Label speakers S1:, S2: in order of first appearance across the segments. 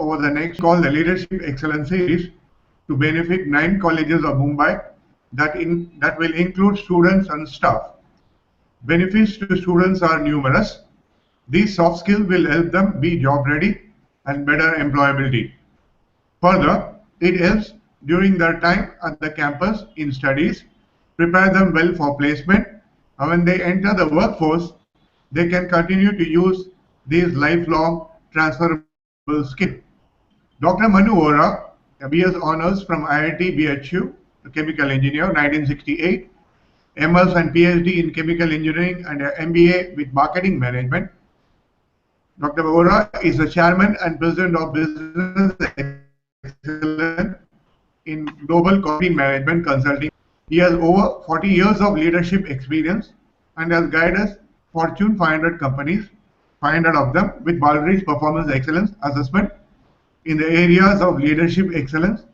S1: over the next called the Leadership Excellence Series to benefit 9 colleges of Mumbai that will include students and staff. Benefits to students are numerous. These soft skills will help them be job ready and better employability. Further, it helps during their time at the campus in studies, prepare them well for placement, and when they enter the workforce, they can continue to use these lifelong transferable skills. Dr. Manu Vora, a BS Honours from IIT BHU, a chemical engineer, 1968, MS and PhD in chemical engineering and an MBA with marketing management. Dr. Vora is the chairman and president of Business Excellence in Global Quality Management Consulting. He has over 40 years of leadership experience and has guided Fortune 500 companies, 500 of them, with Baldrige Performance Excellence Assessment in the areas of leadership excellence,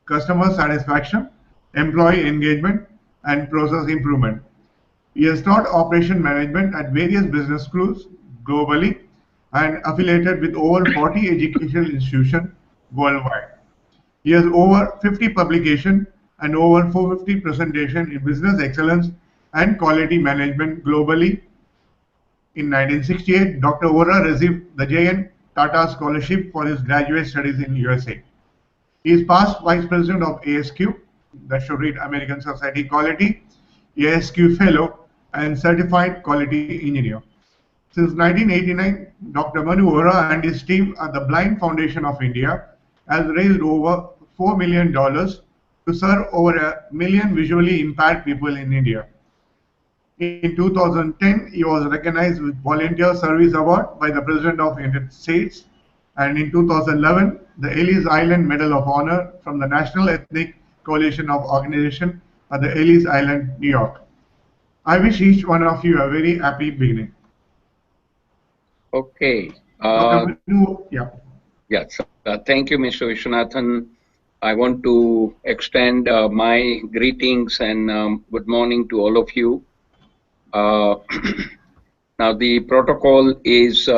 S1: customer satisfaction, employee engagement, and process improvement. He has taught operation management at various business schools globally and affiliated with over 40 educational institutions worldwide. He has over 50 publications and over 450 presentations in business excellence and quality management globally. In 1968, Dr. Vora received the J.N. Tata Scholarship for his graduate studies in USA. He is past Vice President of ASQ, that should read American Society Quality, ASQ Fellow, and Certified Quality Engineer. Since 1989, Dr. Manu Vora and his team at the Blind Foundation of India has raised over $4 million to serve over 1 million visually impaired people in India. In 2010, he was recognized with Volunteer Service Award by the President of the United States, and in 2011, the Ellis Island Medal of Honor from the National Ethnic Coalition of Organization at the Ellis Island, New York. I wish each one of you a very happy beginning.
S2: Okay.
S1: Yeah.
S2: Yes. Thank you, Mr. Vishwanathan. I want to extend my greetings and good morning to all of you. Now the protocol is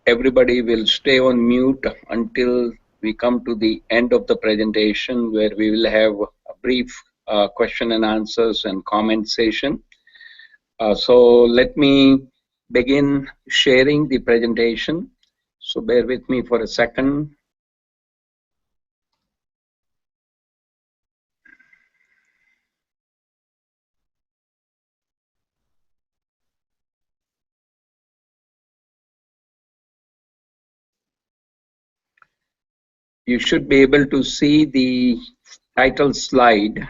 S2: everybody will stay on mute until we come to the end of the presentation, where we will have a brief question and answers and comment session. So let me begin sharing the presentation. So bear with me for a second. You should be able to see the title slide,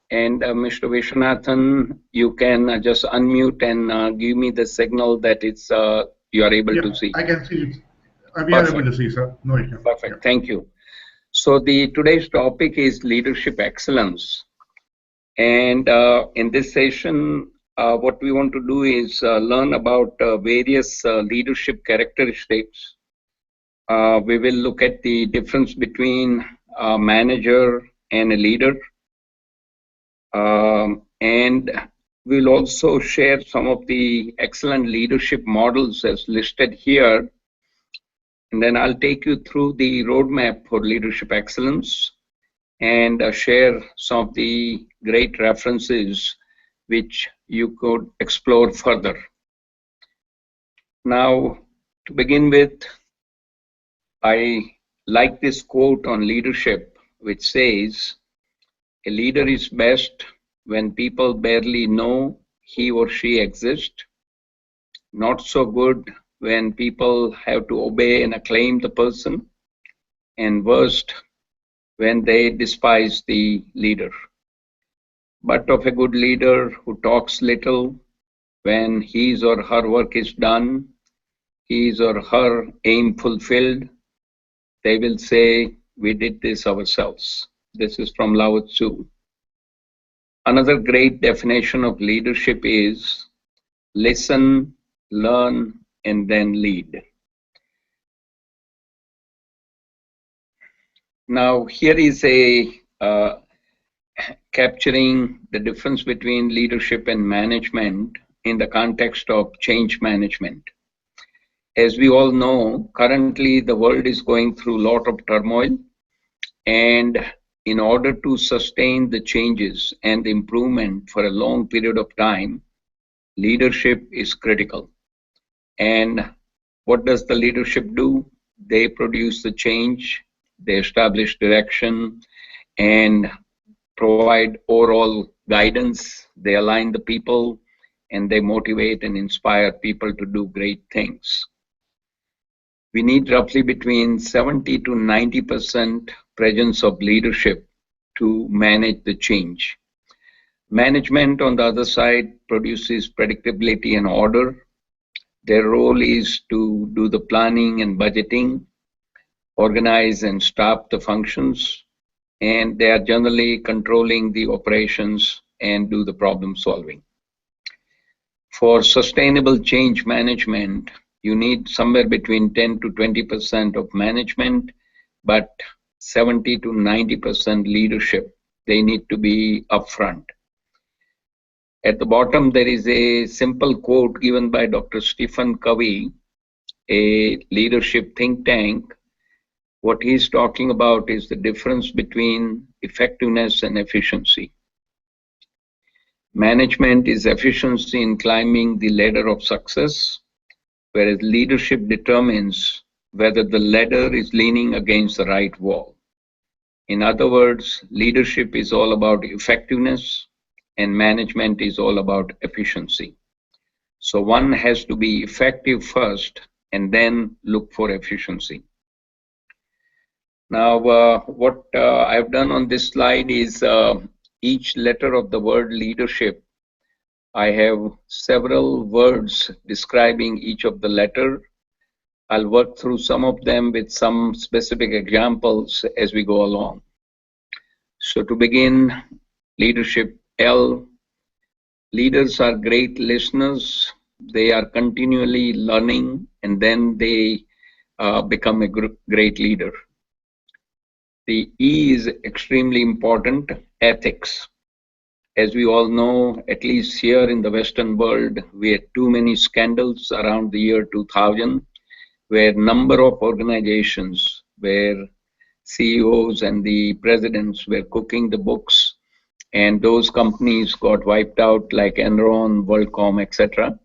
S2: and Mr. Vishwanathan, you can just unmute and give me the signal that it's you are able to see.
S1: I can see it. We are able to see, sir. No issue.
S2: Perfect. Yeah. Thank you. So today's topic is leadership excellence, and in this session, what we want to do is learn about various leadership characteristics. We will look at the difference between a manager and a leader, and we'll also share some of the excellent leadership models as listed here, and then I'll take you through the roadmap for leadership excellence and share some of the great references which you could explore further. Now, to begin with, I like this quote on leadership, which says, "A leader is best when people barely know he or she exists, not so good when people have to obey and acclaim the person, and worst when they despise the leader. But of a good leader who talks little, when his or her work is done, his or her aim fulfilled, they will say, we did this ourselves." This is from Lao Tzu. Another great definition of leadership is listen, learn, and then lead. Now, here is a capturing the difference between leadership and management in the context of change management. As we all know, currently the world is going through a lot of turmoil, and in order to sustain the changes and the improvement for a long period of time, leadership is critical. And what does the leadership do? They produce the change, they establish direction, and provide overall guidance. They align the people, and they motivate and inspire people to do great things. We need roughly between 70 to 90% presence of leadership to manage the change. Management, on the other side, produces predictability and order. Their role is to do the planning and budgeting, organize and staff the functions, and they are generally controlling the operations and do the problem solving. For sustainable change management, you need somewhere between 10 to 20% of management, but 70 to 90% leadership. They need to be upfront. At the bottom, there is a simple quote given by Dr. Stephen Covey, a leadership think tank. What he's talking about is the difference between effectiveness and efficiency. Management is efficiency in climbing the ladder of success, whereas leadership determines whether the ladder is leaning against the right wall. In other words, leadership is all about effectiveness, and management is all about efficiency. So one has to be effective first and then look for efficiency. Now, what I've done on this slide is each letter of the word leadership. I have several words describing each of the letter. I'll work through some of them with some specific examples as we go along. So to begin, leadership L. Leaders are great listeners. They are continually learning, and then they become a great leader. The E is extremely important, ethics. As we all know, at least here in the Western world, we had too many scandals around the year 2000, where number of organizations, where CEOs and the presidents were cooking the books, and those companies got wiped out like Enron, WorldCom, etc.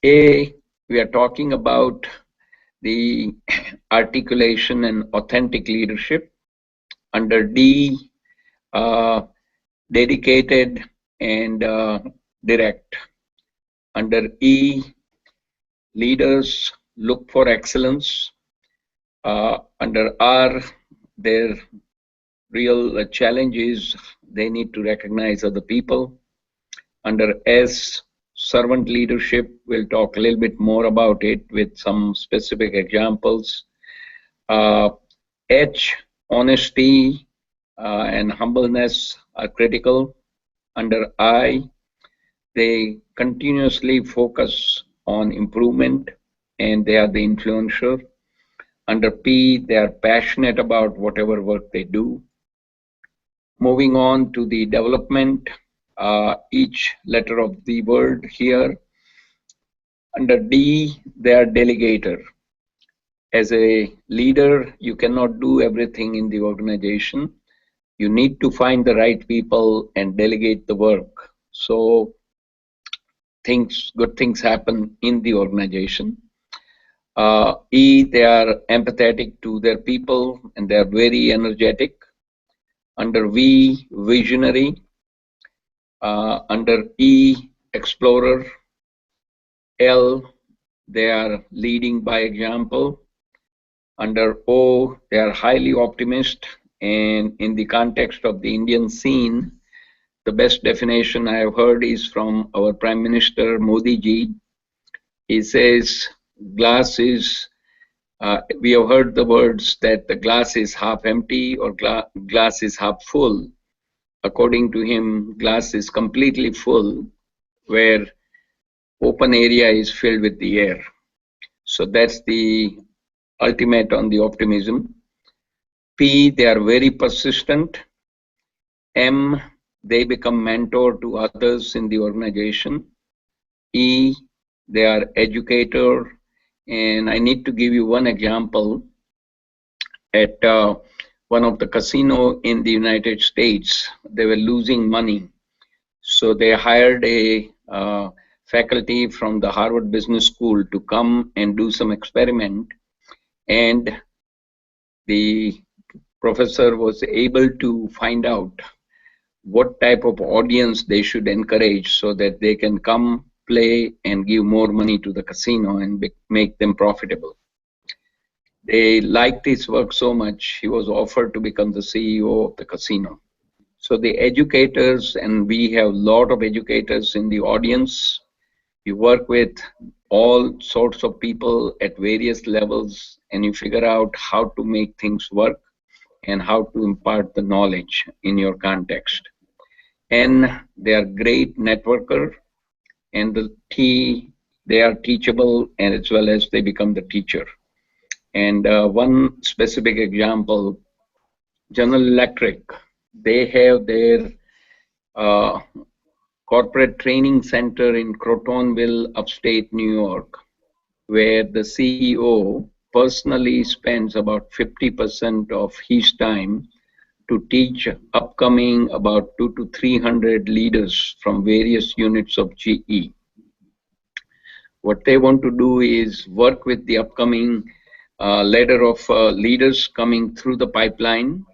S2: A, we are talking about the articulation and authentic leadership. Under D, dedicated and direct. Under E, leaders look for excellence. Under R, their real challenge is they need to recognize other people. Under S, servant leadership, we'll talk a little bit more about it with some specific examples. H, honesty and humbleness are critical. Under I, they continuously focus on improvement, and they are the influencer. Under P, they are passionate about whatever work they do. Moving on to the development, each letter of the word here. Under D, they are delegator. As a leader, you cannot do everything in the organization. You need to find the right people and delegate the work. So good things happen in the organization. E, they are empathetic to their people, and they are very energetic. Under V, visionary. Under E, explorer. L, they are leading by example. Under O, they are highly optimist, and in the context of the Indian scene, the best definition I have heard is from our Prime Minister Modi ji. He says, glass is, we have heard the words that the glass is half empty or glass is half full. According to him, glass is completely full, where open area is filled with the air. So that's the ultimate on the optimism. P, they are very persistent. M, they become mentor to others in the organization. E, they are educator, and I need to give you one example. At one of the casino in the United States, they were losing money. So they hired a faculty from the Harvard Business School to come and do some experiment. And the professor was able to find out what type of audience they should encourage so that they can come play and give more money to the casino and make them profitable. They liked his work so much, he was offered to become the CEO of the casino. So the educators, and we have a lot of educators in the audience, you work with all sorts of people at various levels, and you figure out how to make things work and how to impart the knowledge in your context. And they are great networker, and they are teachable, and as well as they become the teacher. And one specific example, General Electric, they have their corporate training center in Crotonville, upstate New York, where the CEO personally spends about 50% of his time to teach upcoming about 200 to 300 leaders from various units of GE. What they want to do is work with the upcoming ladder of leaders coming through the pipeline,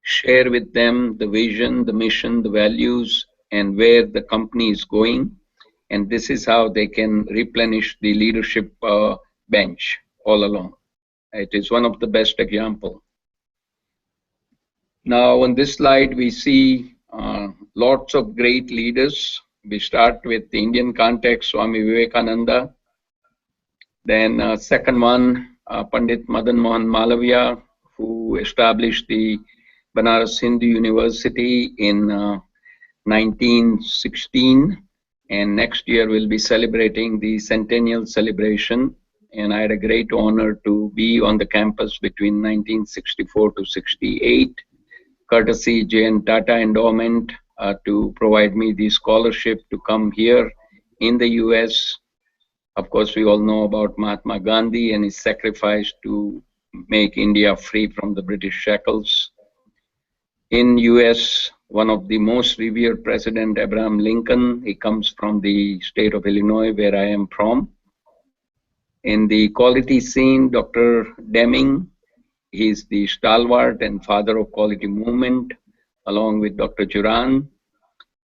S2: share with them the vision, the mission, the values, and where the company is going. And this is how they can replenish the leadership bench all along. It is one of the best examples. Now on this slide, we see lots of great leaders. We start with the Indian context, Swami Vivekananda. Then second one, Pandit Madan Mohan Malaviya, who established the Banaras Hindu University in 1916. And next year we'll be celebrating the centennial celebration. And I had a great honor to be on the campus between 1964 to 68. Courtesy J.N. Tata Endowment to provide me the scholarship to come here in the US. Of course, we all know about Mahatma Gandhi and his sacrifice to make India free from the British shackles. In US, one of the most revered President, Abraham Lincoln, he comes from the state of Illinois, where I am from. In the quality scene, Dr. Deming, he's the stalwart and father of quality movement, along with Dr. Juran.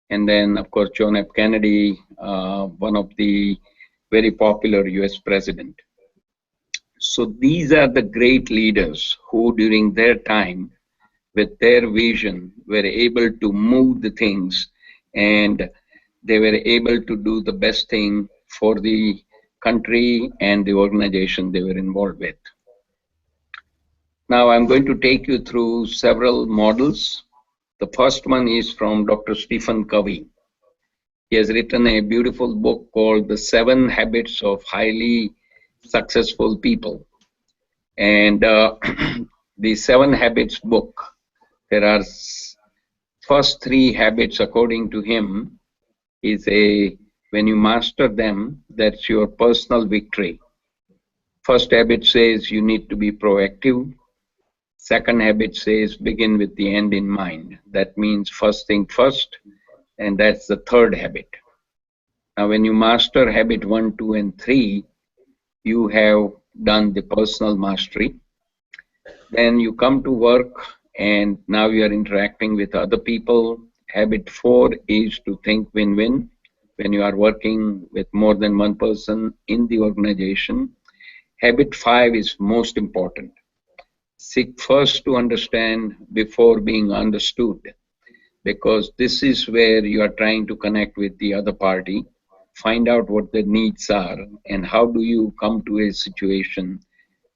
S2: And then, of course, John F. Kennedy, one of the very popular US president. So these are the great leaders who, during their time, with their vision, were able to move the things, and they were able to do the best thing for the country and the organization they were involved with. Now I'm going to take you through several models. The first one is from Dr. Stephen Covey. He has written a beautiful book called The 7 Habits of Highly Successful People. And the 7 Habits book, there are first 3 habits according to him is when you master them, that's your personal victory. First habit says you need to be proactive. Second habit says begin with the end in mind. That means first thing first, and that's the third habit. Now when you master habit 1, 2, and 3, you have done the personal mastery. Then you come to work, and now you are interacting with other people. Habit 4 is to think win-win when you are working with more than one person in the organization. Habit 5 is most important. Seek first to understand before being understood, because this is where you are trying to connect with the other party, find out what their needs are, and how do you come to a situation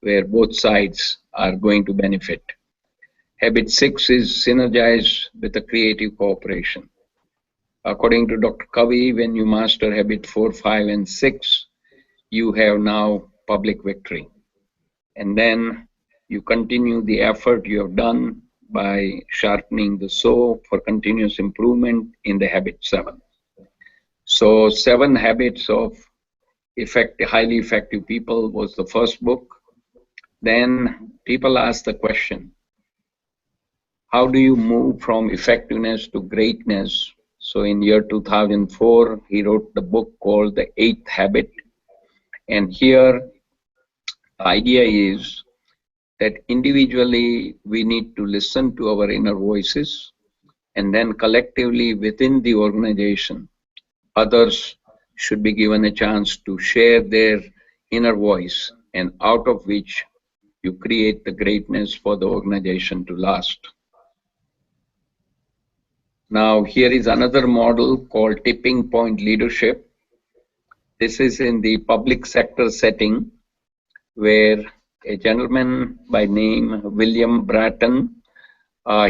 S2: where both sides are going to benefit. Habit 6 is synergize with a creative cooperation. According to Dr. Covey, when you master habit 4, 5, and 6, you have now public victory. And then you continue the effort you have done by sharpening the saw for continuous improvement in the habit 7. So 7 habits of Highly Effective People was the first book. Then people asked the question, how do you move from effectiveness to greatness? So in year 2004, he wrote the book called The Eighth Habit. And here the idea is that individually we need to listen to our inner voices, and then collectively within the organization, others should be given a chance to share their inner voice, and out of which you create the greatness for the organization to last. Now, here is another model called tipping point leadership. This is in the public sector setting where a gentleman by name William Bratton,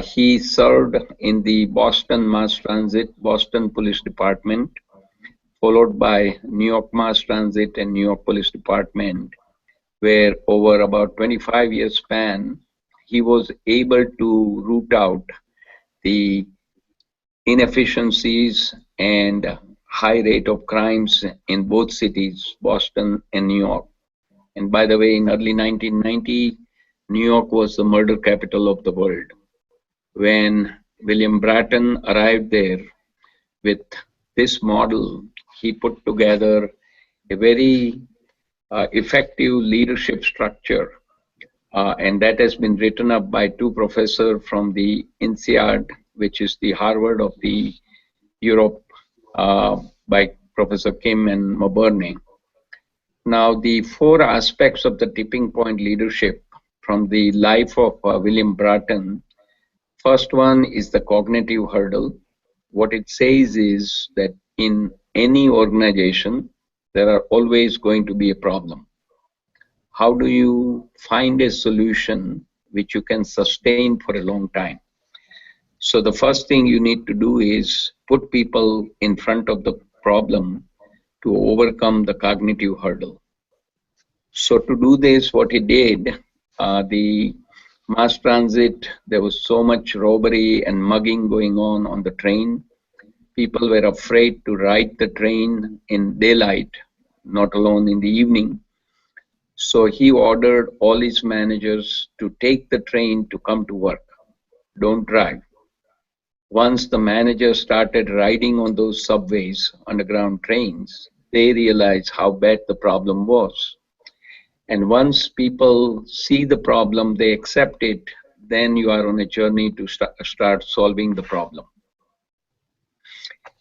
S2: he served in the Boston Mass Transit, Boston Police Department, followed by New York Mass Transit and New York Police Department, where over about 25 years span, he was able to root out the inefficiencies and high rate of crimes in both cities, Boston and New York. And by the way, in early 1990, New York was the murder capital of the world. When William Bratton arrived there with this model, he put together a very effective leadership structure, and that has been written up by two professors from the INSEAD, which is the Harvard of the Europe, by Professor Kim and Maburney. Now, the four aspects of the tipping point leadership from the life of William Bratton. First one is the cognitive hurdle. What it says is that in any organization, there are always going to be a problem. How do you find a solution which you can sustain for a long time? So the first thing you need to do is put people in front of the problem to overcome the cognitive hurdle. So to do this, what he did, the mass transit, there was so much robbery and mugging going on the train. People were afraid to ride the train in daylight, not alone in the evening. So he ordered all his managers to take the train to come to work. Don't drive. Once the managers started riding on those subways, underground trains, they realized how bad the problem was. And once people see the problem, they accept it, then you are on a journey to start solving the problem.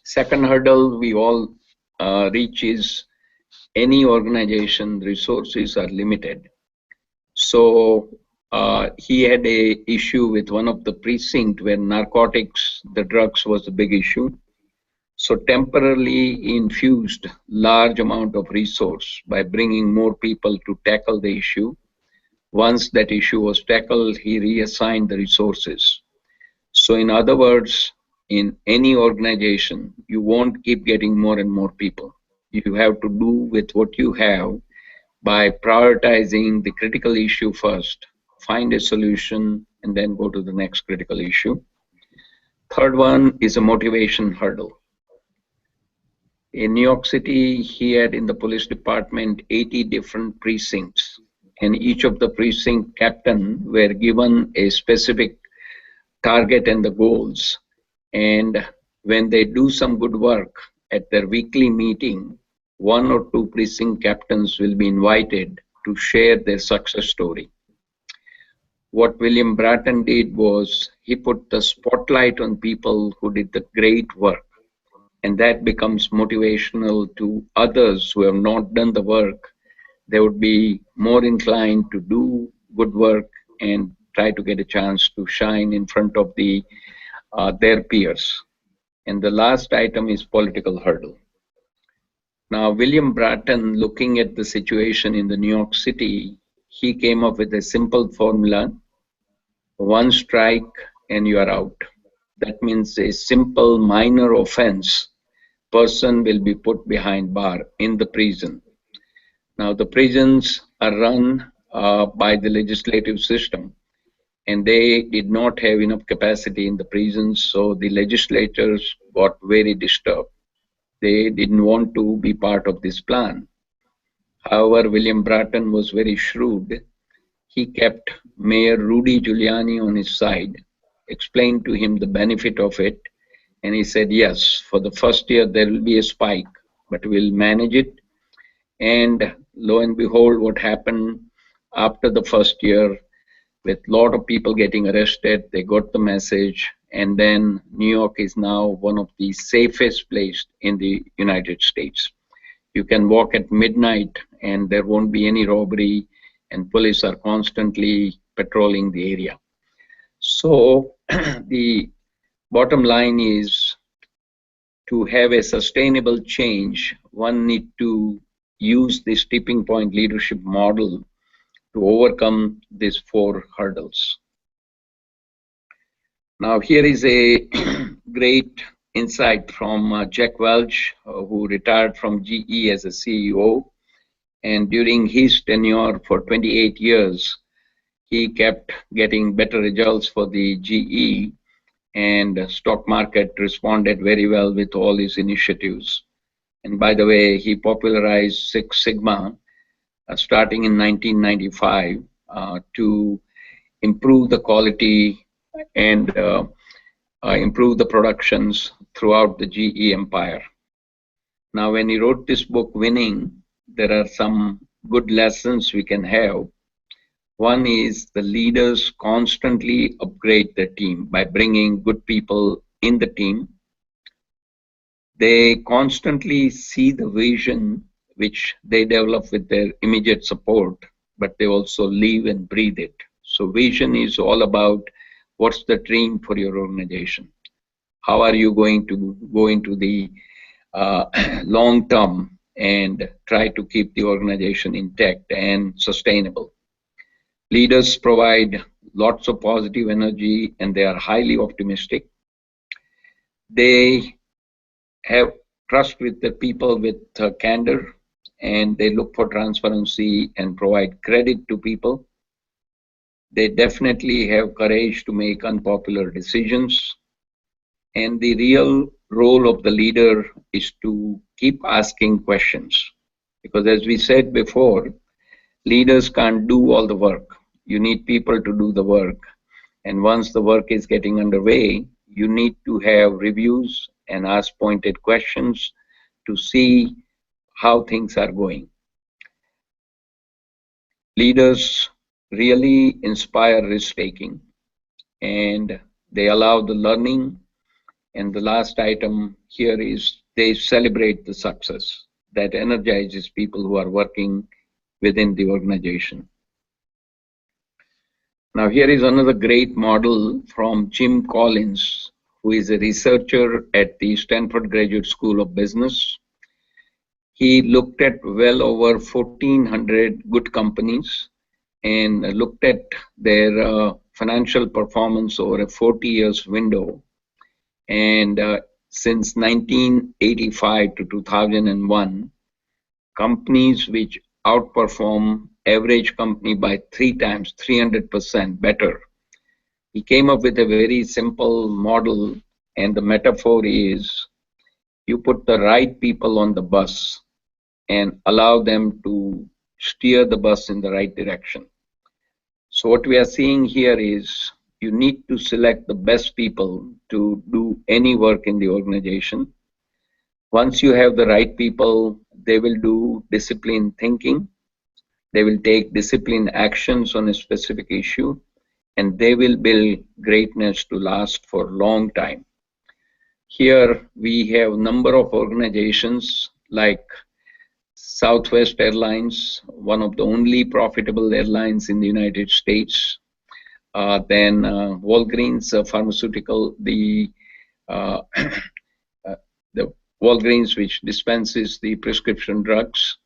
S2: Second hurdle we all reach is any organization, resources are limited. So he had a issue with one of the precinct where narcotics, the drugs was a big issue. So temporarily infused large amount of resource by bringing more people to tackle the issue. Once that issue was tackled, he reassigned the resources. So in other words, in any organization, you won't keep getting more and more people. You have to do with what you have by prioritizing the critical issue first, find a solution, and then go to the next critical issue. Third one is a motivation hurdle. In New York City, he had in the police department 80 different precincts, and each of the precinct captain were given a specific target and the goals. And when they do some good work at their weekly meeting, one or two precinct captains will be invited to share their success story. What William Bratton did was he put the spotlight on people who did the great work, and that becomes motivational to others who have not done the work. They would be more inclined to do good work and try to get a chance to shine in front of their peers. And the last item is political hurdle. Now, William Bratton, looking at the situation in the New York City, he came up with a simple formula: one strike and you are out. That means a simple minor offense, person will be put behind bar in the prison. Now, the prisons are run by the legislative system, and they did not have enough capacity in the prisons, so the legislators got very disturbed. They didn't want to be part of this plan. However, William Bratton was very shrewd. He kept Mayor Rudy Giuliani on his side, explained to him the benefit of it, and he said, yes, for the first year there will be a spike, but we'll manage it. And lo and behold, what happened after the first year, with a lot of people getting arrested, they got the message, and then New York is now one of the safest places in the United States. You can walk at midnight and there won't be any robbery, and police are constantly patrolling the area. So the bottom line is, to have a sustainable change, one need to use this tipping point leadership model to overcome these 4 hurdles. Now here is a great insight from Jack Welch, who retired from GE as a CEO, and during his tenure for 28 years, he kept getting better results for the GE, and the stock market responded very well with all his initiatives. And by the way, he popularized Six Sigma starting in 1995 to improve the quality and improve the productions throughout the GE empire. Now, when he wrote this book, Winning, there are some good lessons we can have. One is the leaders constantly upgrade their team by bringing good people in the team. They constantly see the vision which they develop with their immediate support, but they also live and breathe it. So vision is all about what's the dream for your organization. How are you going to go into the long term and try to keep the organization intact and sustainable? Leaders provide lots of positive energy and they are highly optimistic. They have trust with the people with candor, and they look for transparency and provide credit to people. They definitely have courage to make unpopular decisions. And the real role of the leader is to keep asking questions. Because as we said before, leaders can't do all the work. You need people to do the work. And once the work is getting underway, you need to have reviews and ask pointed questions to see how things are going. Leaders really inspire risk-taking, and they allow the learning. And the last item here is they celebrate the success that energizes people who are working within the organization. Now here is another great model from Jim Collins, who is a researcher at the Stanford Graduate School of Business. He looked at well over 1,400 good companies and looked at their financial performance over a 40 years window. And since 1985 to 2001, companies which outperform average company by 3 times, 300% better. He came up with a very simple model, and the metaphor is you put the right people on the bus and allow them to steer the bus in the right direction. So what we are seeing here is you need to select the best people to do any work in the organization. Once you have the right people, they will do disciplined thinking. They will take disciplined actions on a specific issue, and they will build greatness to last for a long time. Here we have a number of organizations like Southwest Airlines, one of the only profitable airlines in the United States. Then Walgreens Pharmaceutical, the Walgreens, which dispenses the prescription drugs.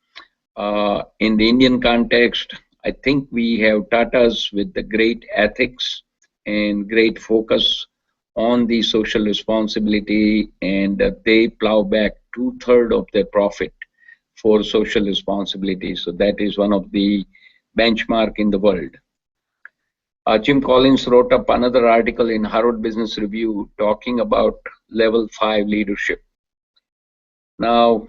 S2: In the Indian context, I think we have Tatas with the great ethics and great focus on the social responsibility, and they plow back 2/3 of their profit for social responsibility. So that is one of the benchmark in the world. Jim Collins wrote up another article in Harvard Business Review talking about level 5 leadership. Now,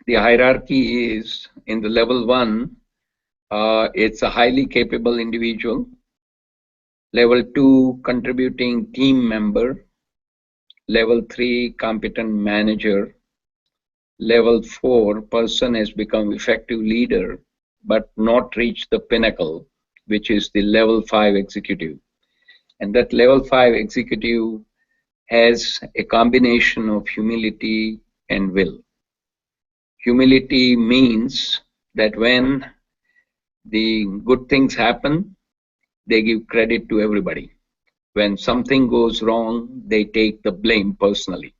S2: The hierarchy is in the level 1, it's a highly capable individual. Level 2, contributing team member. Level 3, competent manager. Level 4, person has become effective leader but not reached the pinnacle, which is the level 5 executive. And that level 5 executive has a combination of humility and will. Humility means that when the good things happen, they give credit to everybody. When something goes wrong, they take the blame personally.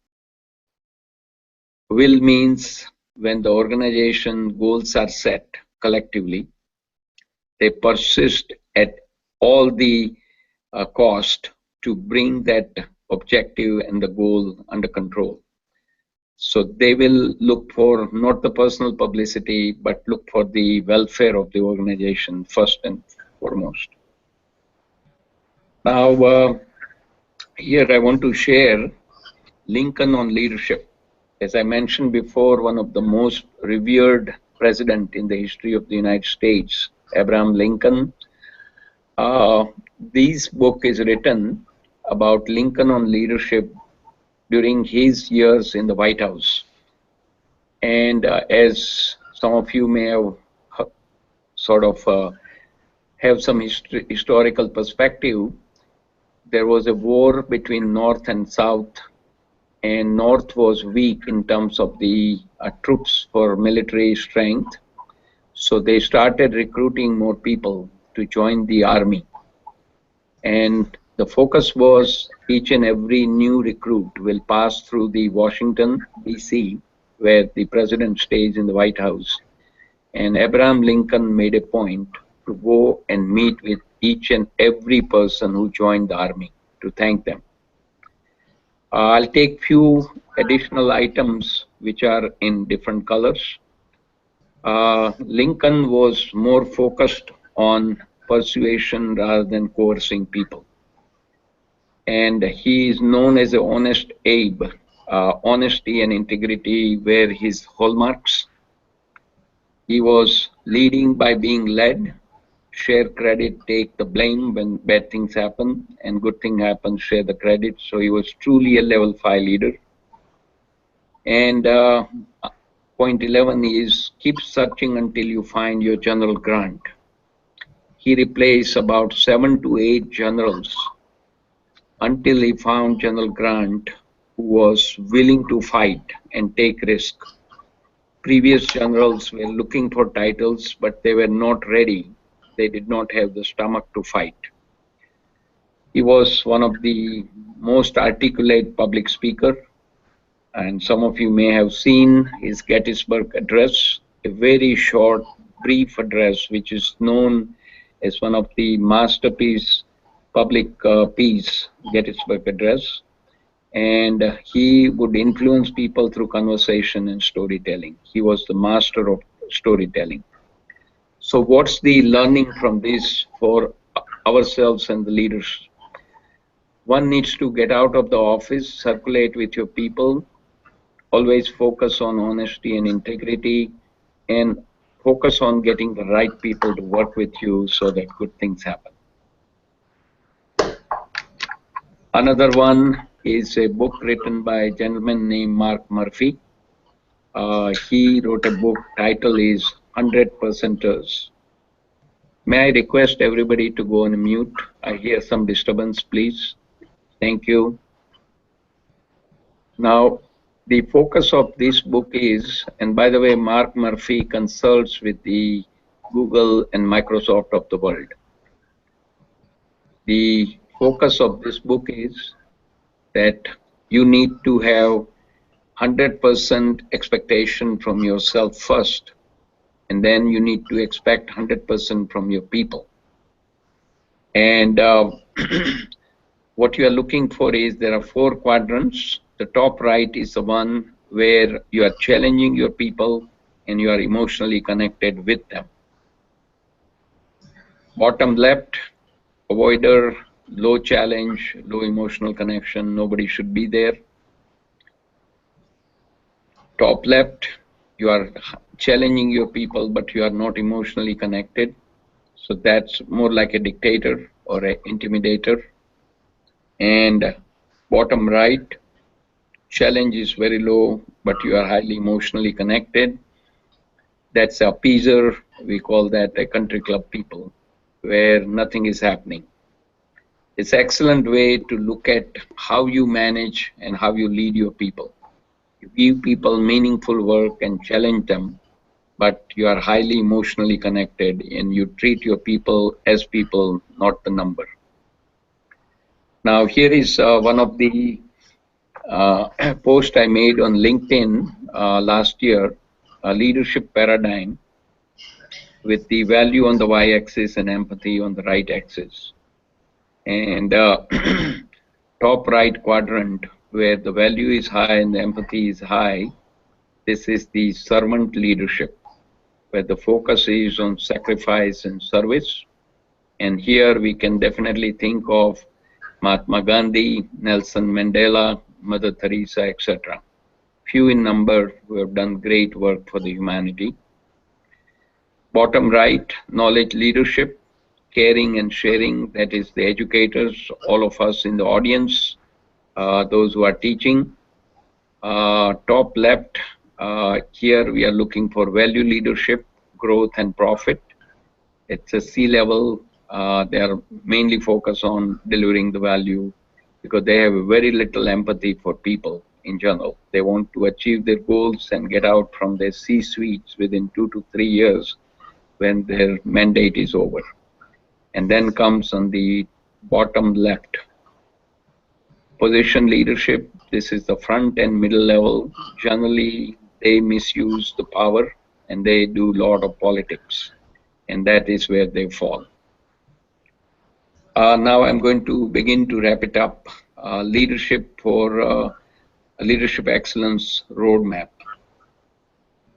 S2: Will means when the organization goals are set collectively, they persist at all the cost to bring that objective and the goal under control. So they will look for not the personal publicity, but look for the welfare of the organization first and foremost. Now, here I want to share Lincoln on leadership. As I mentioned before, one of the most revered president in the history of the United States, Abraham Lincoln. This book is written about Lincoln on leadership during his years in the White House. And as some of you may have sort of have some historical perspective, there was a war between North and South, and North was weak in terms of the troops for military strength. So they started recruiting more people to join the army. And the focus was each and every new recruit will pass through the Washington, D.C., where the president stays in the White House. And Abraham Lincoln made a point to go and meet with each and every person who joined the army to thank them. I'll take few additional items which are in different colors. Lincoln was more focused on persuasion rather than coercing people. And he is known as a honest Abe. Honesty and integrity were his hallmarks. He was leading by being led, share credit, take the blame when bad things happen, and good thing happens, share the credit. So he was truly a level 5 leader. And point 11 is keep searching until you find your General Grant. He replaced about 7 to 8 generals until he found General Grant, who was willing to fight and take risk. Previous generals were looking for titles, but they were not ready. They did not have the stomach to fight. He was one of the most articulate public speaker, and some of you may have seen his Gettysburg Address, a very short, brief address, which is known as one of the masterpiece public peace, Gettysburg Address. And he would influence people through conversation and storytelling. He was the master of storytelling. So what's the learning from this for ourselves and the leaders? One needs to get out of the office, circulate with your people, always focus on honesty and integrity, and focus on getting the right people to work with you so that good things happen. Another one is a book written by a gentleman named Mark Murphy. He wrote a book, title is 100%ers. May I request everybody to go on mute? I hear some disturbance, please. Thank you. Now, the focus of this book is, and by the way, Mark Murphy consults with the Google and Microsoft of the world. The focus of this book is that you need to have 100% expectation from yourself first, and then you need to expect 100% from your people. And what you are looking for is there are 4 quadrants. The top right is the one where you are challenging your people and you are emotionally connected with them. Bottom left, avoider, low challenge, low emotional connection, nobody should be there. Top left, You are challenging your people, but you are not emotionally connected. So that's more like a dictator or an intimidator. And bottom right, challenge is very low, but you are highly emotionally connected. That's a appeaser. We call that a country club people, where nothing is happening. It's an excellent way to look at how you manage and how you lead your people. You give people meaningful work and challenge them, but you are highly emotionally connected and you treat your people as people, not the number. Now, here is one of the posts I made on LinkedIn last year, a leadership paradigm with the value on the y-axis and empathy on the right axis. And top right quadrant, where the value is high and the empathy is high, this is the servant leadership, where the focus is on sacrifice and service. And here we can definitely think of Mahatma Gandhi, Nelson Mandela, Mother Teresa, etc. Few in number who have done great work for the humanity. Bottom right, knowledge leadership, caring and sharing, that is the educators, all of us in the audience, those who are teaching. Top left, here we are looking for value leadership, growth and profit. It's a C-level. They are mainly focused on delivering the value because they have very little empathy for people in general. They want to achieve their goals and get out from their C-suites within 2 to 3 years when their mandate is over. And then comes on the bottom left, position leadership. This is the front and middle level. Generally, they misuse the power and they do a lot of politics. And that is where they fall. Now I'm going to begin to wrap it up. Leadership for a leadership excellence roadmap.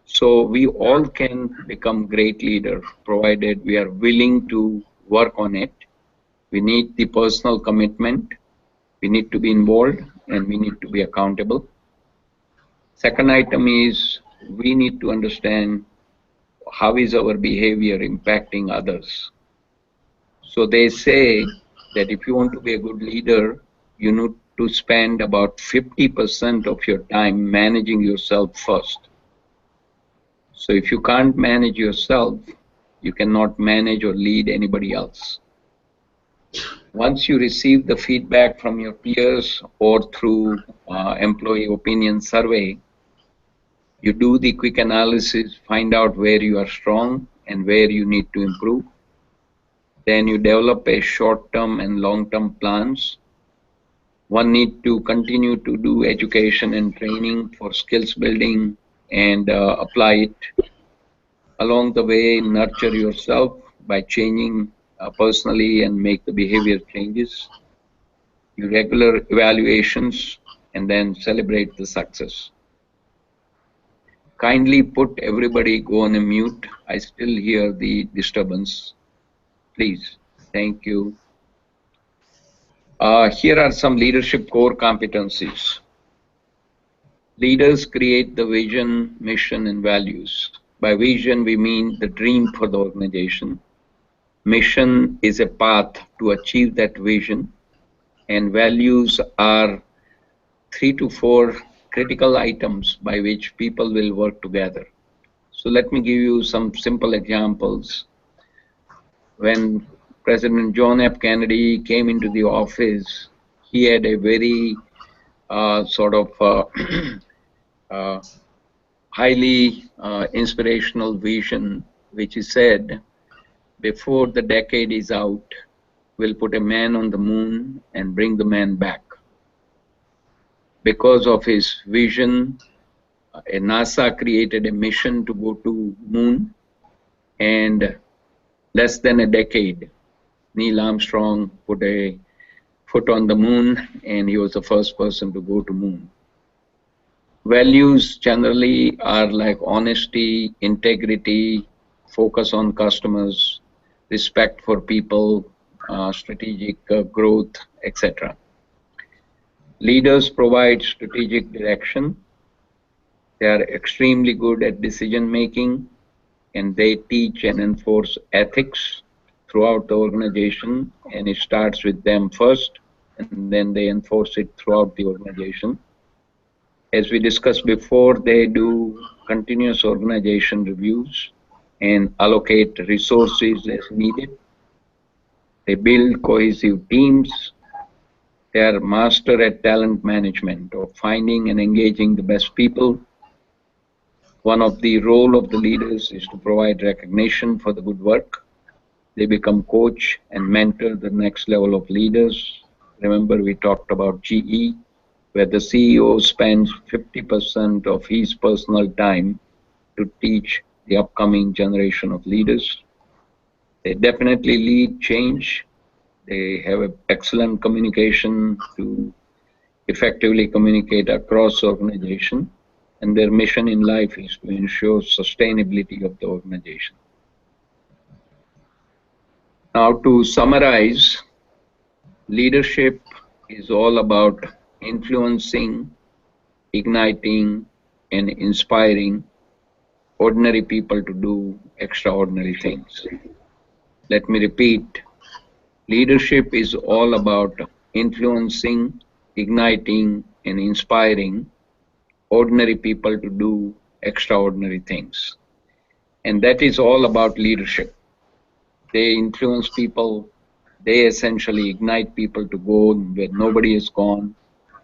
S2: So we all can become great leaders provided we are willing to work on it. We need the personal commitment. We need to be involved and we need to be accountable. Second item is we need to understand how is our behavior impacting others. So they say that if you want to be a good leader, you need to spend about 50% of your time managing yourself first. So if you can't manage yourself, you cannot manage or lead anybody else. Once you receive the feedback from your peers or through employee opinion survey, you do the quick analysis, find out where you are strong and where you need to improve. Then you develop a short-term and long-term plans. One need to continue to do education and training for skills building and apply it. Along the way, nurture yourself by changing personally and make the behavior changes. Your regular evaluations and then celebrate the success. Kindly put everybody go on a mute. I still hear the disturbance. Please. Thank you. Here are some leadership core competencies. Leaders create the vision, mission, and values. By vision, we mean the dream for the organization. Mission is a path to achieve that vision. And values are 3 to 4 critical items by which people will work together. So let me give you some simple examples. When President John F. Kennedy came into the office, he had a very highly inspirational vision, which he said, before the decade is out, we'll put a man on the moon and bring the man back. Because of his vision, NASA created a mission to go to moon, and less than a decade, Neil Armstrong put a foot on the moon and he was the first person to go to moon. Values generally are like honesty, integrity, focus on customers, respect for people, strategic growth, etc. Leaders provide strategic direction. They are extremely good at decision making, and they teach and enforce ethics throughout the organization, and it starts with them first, and then they enforce it throughout the organization. As we discussed before, they do continuous organization reviews and allocate resources as needed. They build cohesive teams. They are master at talent management, of finding and engaging the best people. One of the role of the leaders is to provide recognition for the good work. They become coach and mentor the next level of leaders. Remember, we talked about GE, where the CEO spends 50% of his personal time to teach the upcoming generation of leaders. They definitely lead change. They have excellent communication to effectively communicate across the organization, and their mission in life is to ensure sustainability of the organization. Now, to summarize, leadership is all about influencing, igniting, and inspiring ordinary people to do extraordinary things. Let me repeat, leadership is all about influencing, igniting, and inspiring ordinary people to do extraordinary things. And that is all about leadership. They influence people, they essentially ignite people to go where nobody has gone,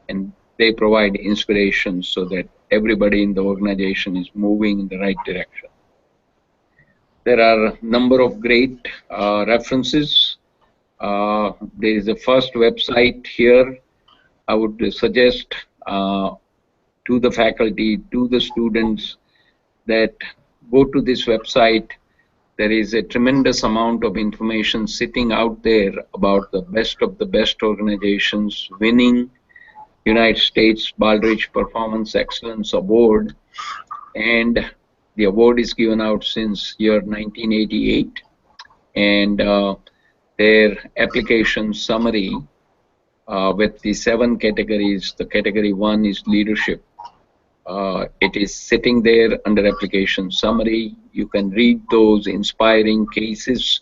S2: and they provide inspiration so that everybody in the organization is moving in the right direction. There are a number of great references. There is a first website here. I would suggest to the faculty, to the students, that go to this website. There is a tremendous amount of information sitting out there about the best organizations winning United States Baldrige Performance Excellence Award, and the award is given out since year 1988, and their application summary with the 7 categories. The category 1 is leadership. It is sitting there under application summary. You can read those inspiring cases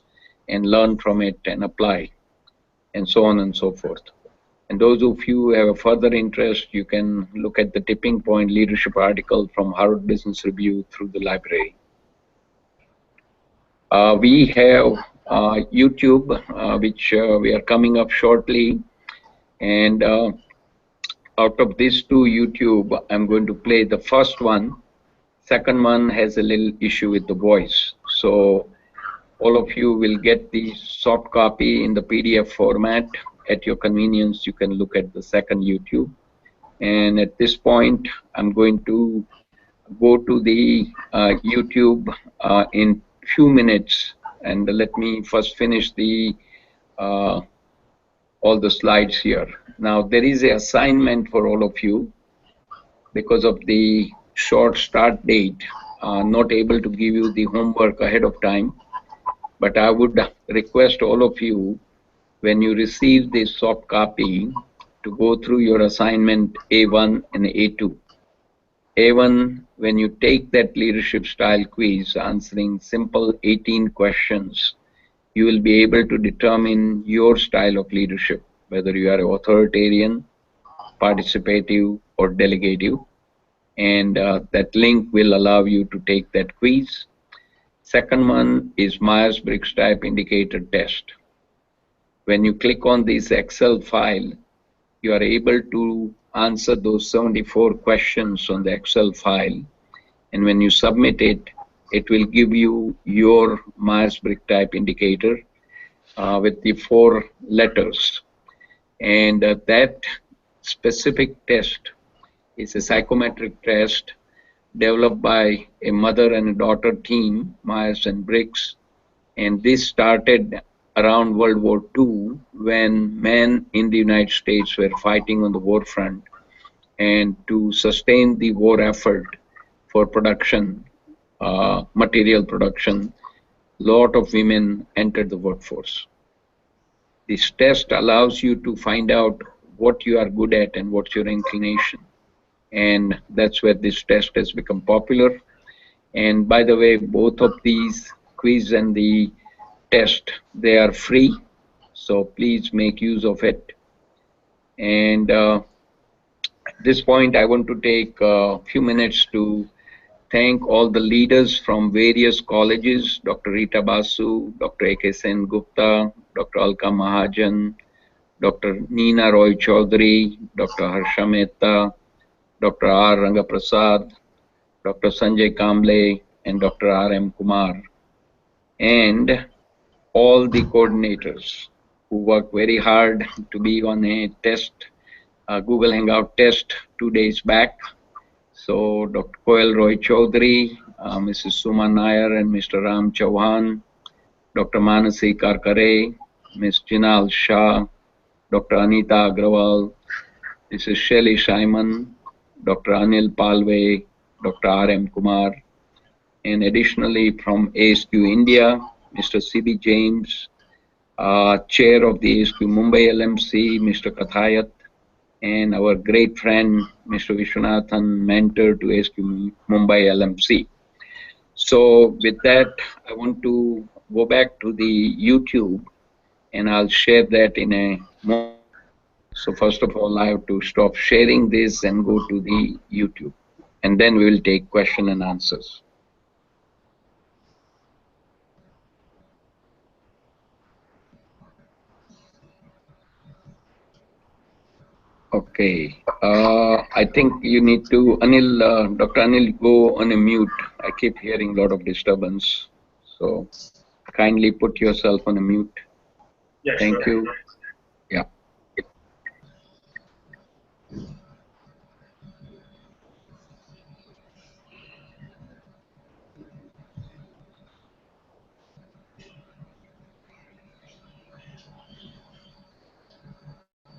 S2: and learn from it and apply, and so on and so forth. And those of you who have a further interest, you can look at the Tipping Point leadership article from Harvard Business Review through the library. We have YouTube, which we are coming up shortly. And out of these 2 YouTube, I'm going to play the first one. Second one has a little issue with the voice. So all of you will get the soft copy in the PDF format. At your convenience, you can look at the second YouTube. And at this point, I'm going to go to the YouTube in few minutes. And let me first finish the all the slides here. Now, there is an assignment for all of you. Because of the short start date, not able to give you the homework ahead of time. But I would request all of you, when you receive this soft copy, to go through your assignment A1 and A2. A1, when you take that leadership style quiz answering simple 18 questions, you will be able to determine your style of leadership, whether you are authoritarian, participative, or delegative. And that link will allow you to take that quiz. Second one is Myers-Briggs Type Indicator Test. When you click on this Excel file, you are able to answer those 74 questions on the Excel file. And when you submit it, it will give you your Myers-Briggs Type Indicator with the 4 letters. And that specific test is a psychometric test developed by a mother and a daughter team, Myers and Briggs. And this started around World War II, when men in the United States were fighting on the war front. And to sustain the war effort for production, material production, a lot of women entered the workforce. This test allows you to find out what you are good at and what's your inclination. and that's where this test has become popular. And by the way, both of these quiz and the test, they are free, so please make use of it. And at this point, I want to take a few minutes to thank all the leaders from various colleges, Dr. Rita Basu, Dr. A.K. Sen Gupta, Dr. Alka Mahajan, Dr. Neena Roy Chaudhary, Dr. Harsha Mehta, Dr. R. Rangaprasad, Dr. Sanjay Kamble, and Dr. R.M. Kumar, and all the coordinators who worked very hard to be on a test, Google Hangout test 2 days back. So Dr. Koel Roy Chaudhary, Mrs. Suma Nair and Mr. Ram Chauhan, Dr. Manasi Karkare, Ms. Jinal Shah, Dr. Anita Agrawal, Mrs. Shelly Simon, Dr. Anil Palve, Dr. R.M. Kumar, and additionally from ASQ India, Mr. C.B. James, Chair of the ASQ Mumbai LMC, Mr. Kathayat, and our great friend, Mr. Vishwanathan, mentor to ASQ Mumbai LMC. So with that, I want to go back to the YouTube, and I'll share that in a moment. So first of all, I have to stop sharing this and go to the YouTube, and then we will take question and answers. Okay, I think you need to, Anil, Dr. Anil, go on a mute. I keep hearing a lot of disturbance. So kindly put yourself on a mute.
S3: Yeah,
S2: Thank
S3: sure.
S2: you. Yeah.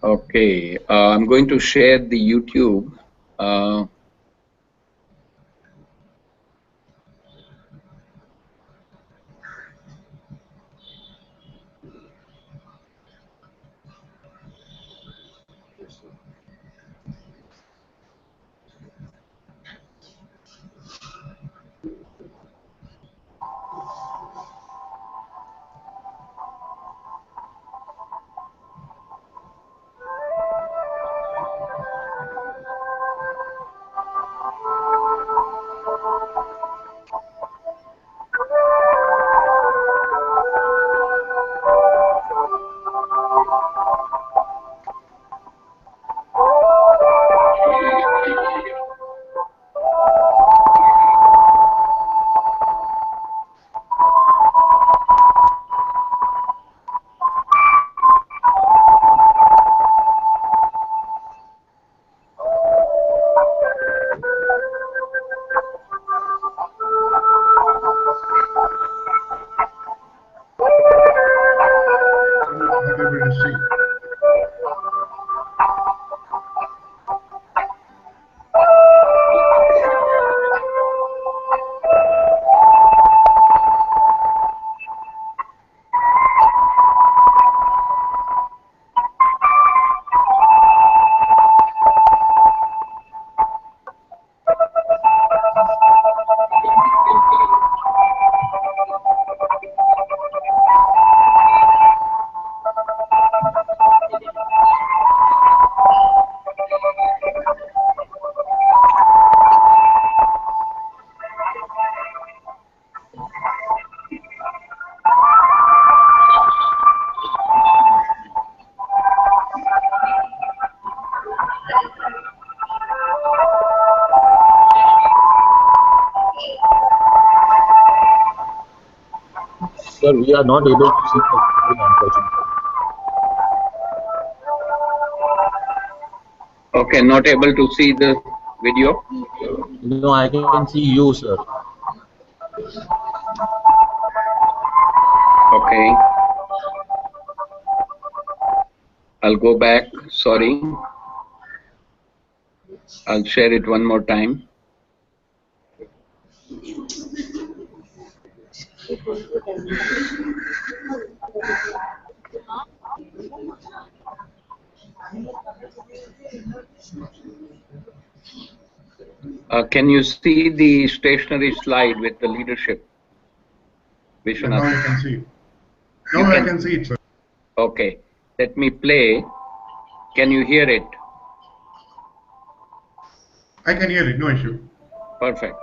S2: Okay, I'm going to share the YouTube.
S1: Not able to see.
S3: Sir, we are not able to see the screen, unfortunately.
S2: Okay, not able to see the video.
S3: No, I can see you, sir.
S2: Okay, I'll go back. Sorry. I'll share it one more time. Can you see the stationary slide with the leadership?
S1: Now
S2: Vishwanath?
S1: I can see it.
S2: You
S1: Now I
S2: can-
S1: can see it, sir.
S2: Okay, let me play. Can you hear it?
S1: I can hear it, no issue.
S2: Perfect.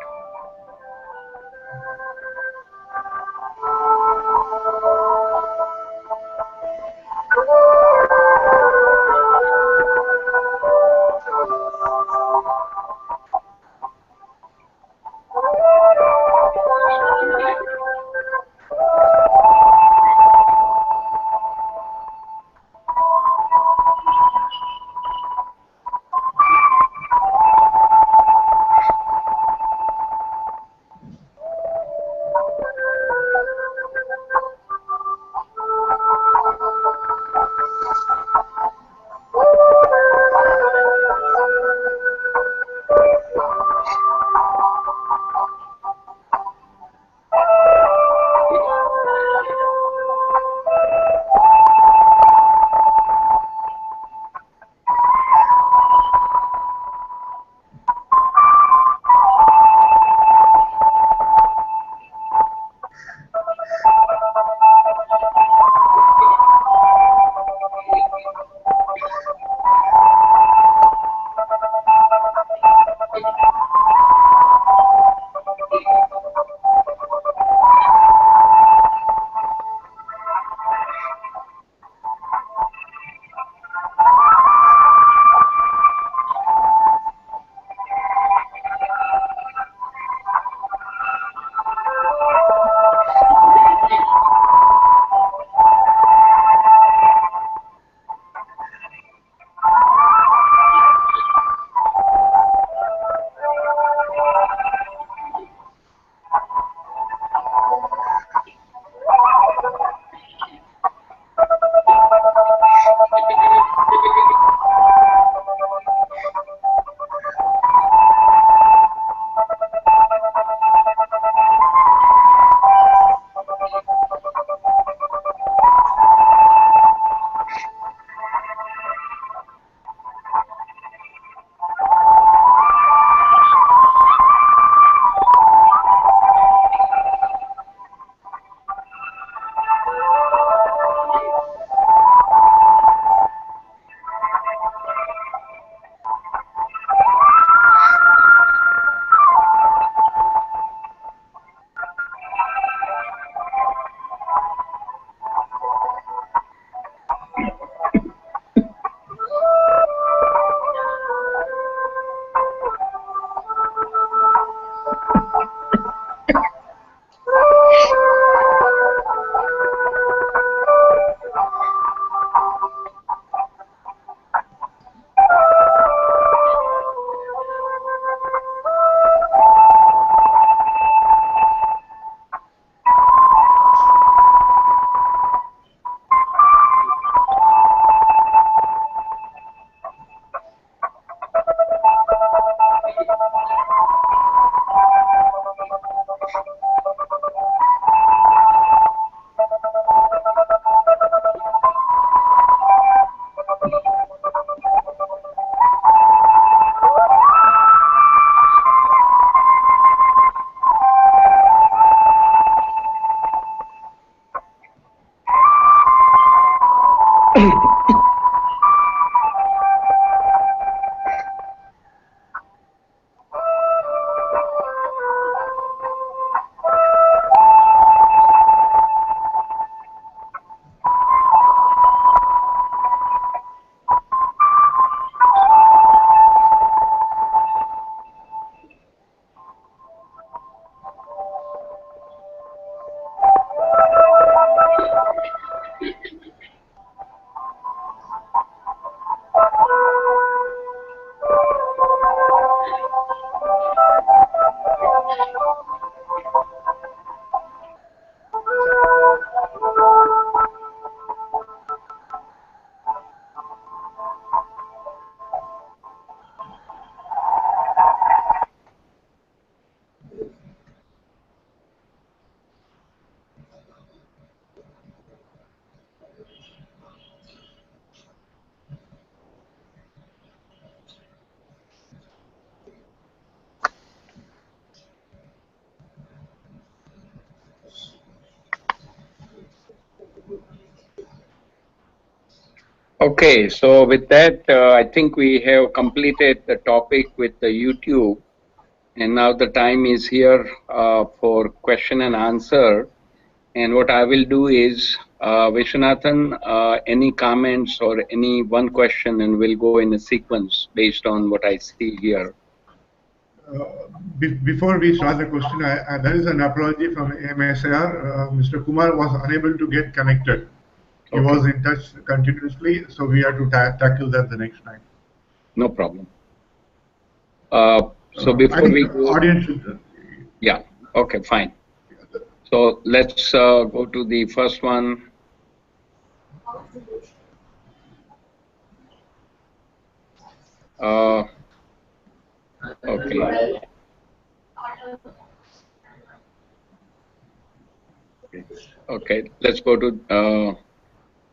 S2: Okay, so with that, I think we have completed the topic with the YouTube, and now the time is here for question and answer. And what I will do is, Vishwanathan, any comments or any one question, and we'll go in a sequence based on what I see here.
S1: Before we start the question, there is an apology from MSAR. Mr. Kumar was unable to get connected. He was in touch continuously, so we have to tackle that the next time.
S2: No problem. So before we go,
S1: audience should,
S2: yeah, okay, fine. So let's go to the first one. Okay. Okay, let's go to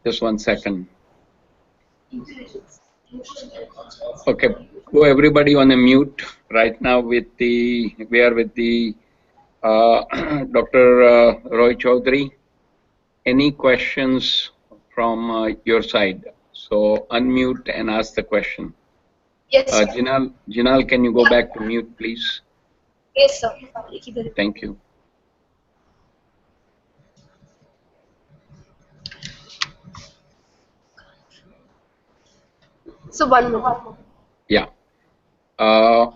S2: just 1 second. Okay, go everybody on a mute right now. We are with the Dr. Roy Chaudhary. Any questions from your side? So unmute and ask the question.
S4: Yes, sir.
S2: Jinal, can you go back to mute, please?
S4: Yes, sir.
S2: Thank you.
S4: So 1 minute.
S2: Yeah.
S4: So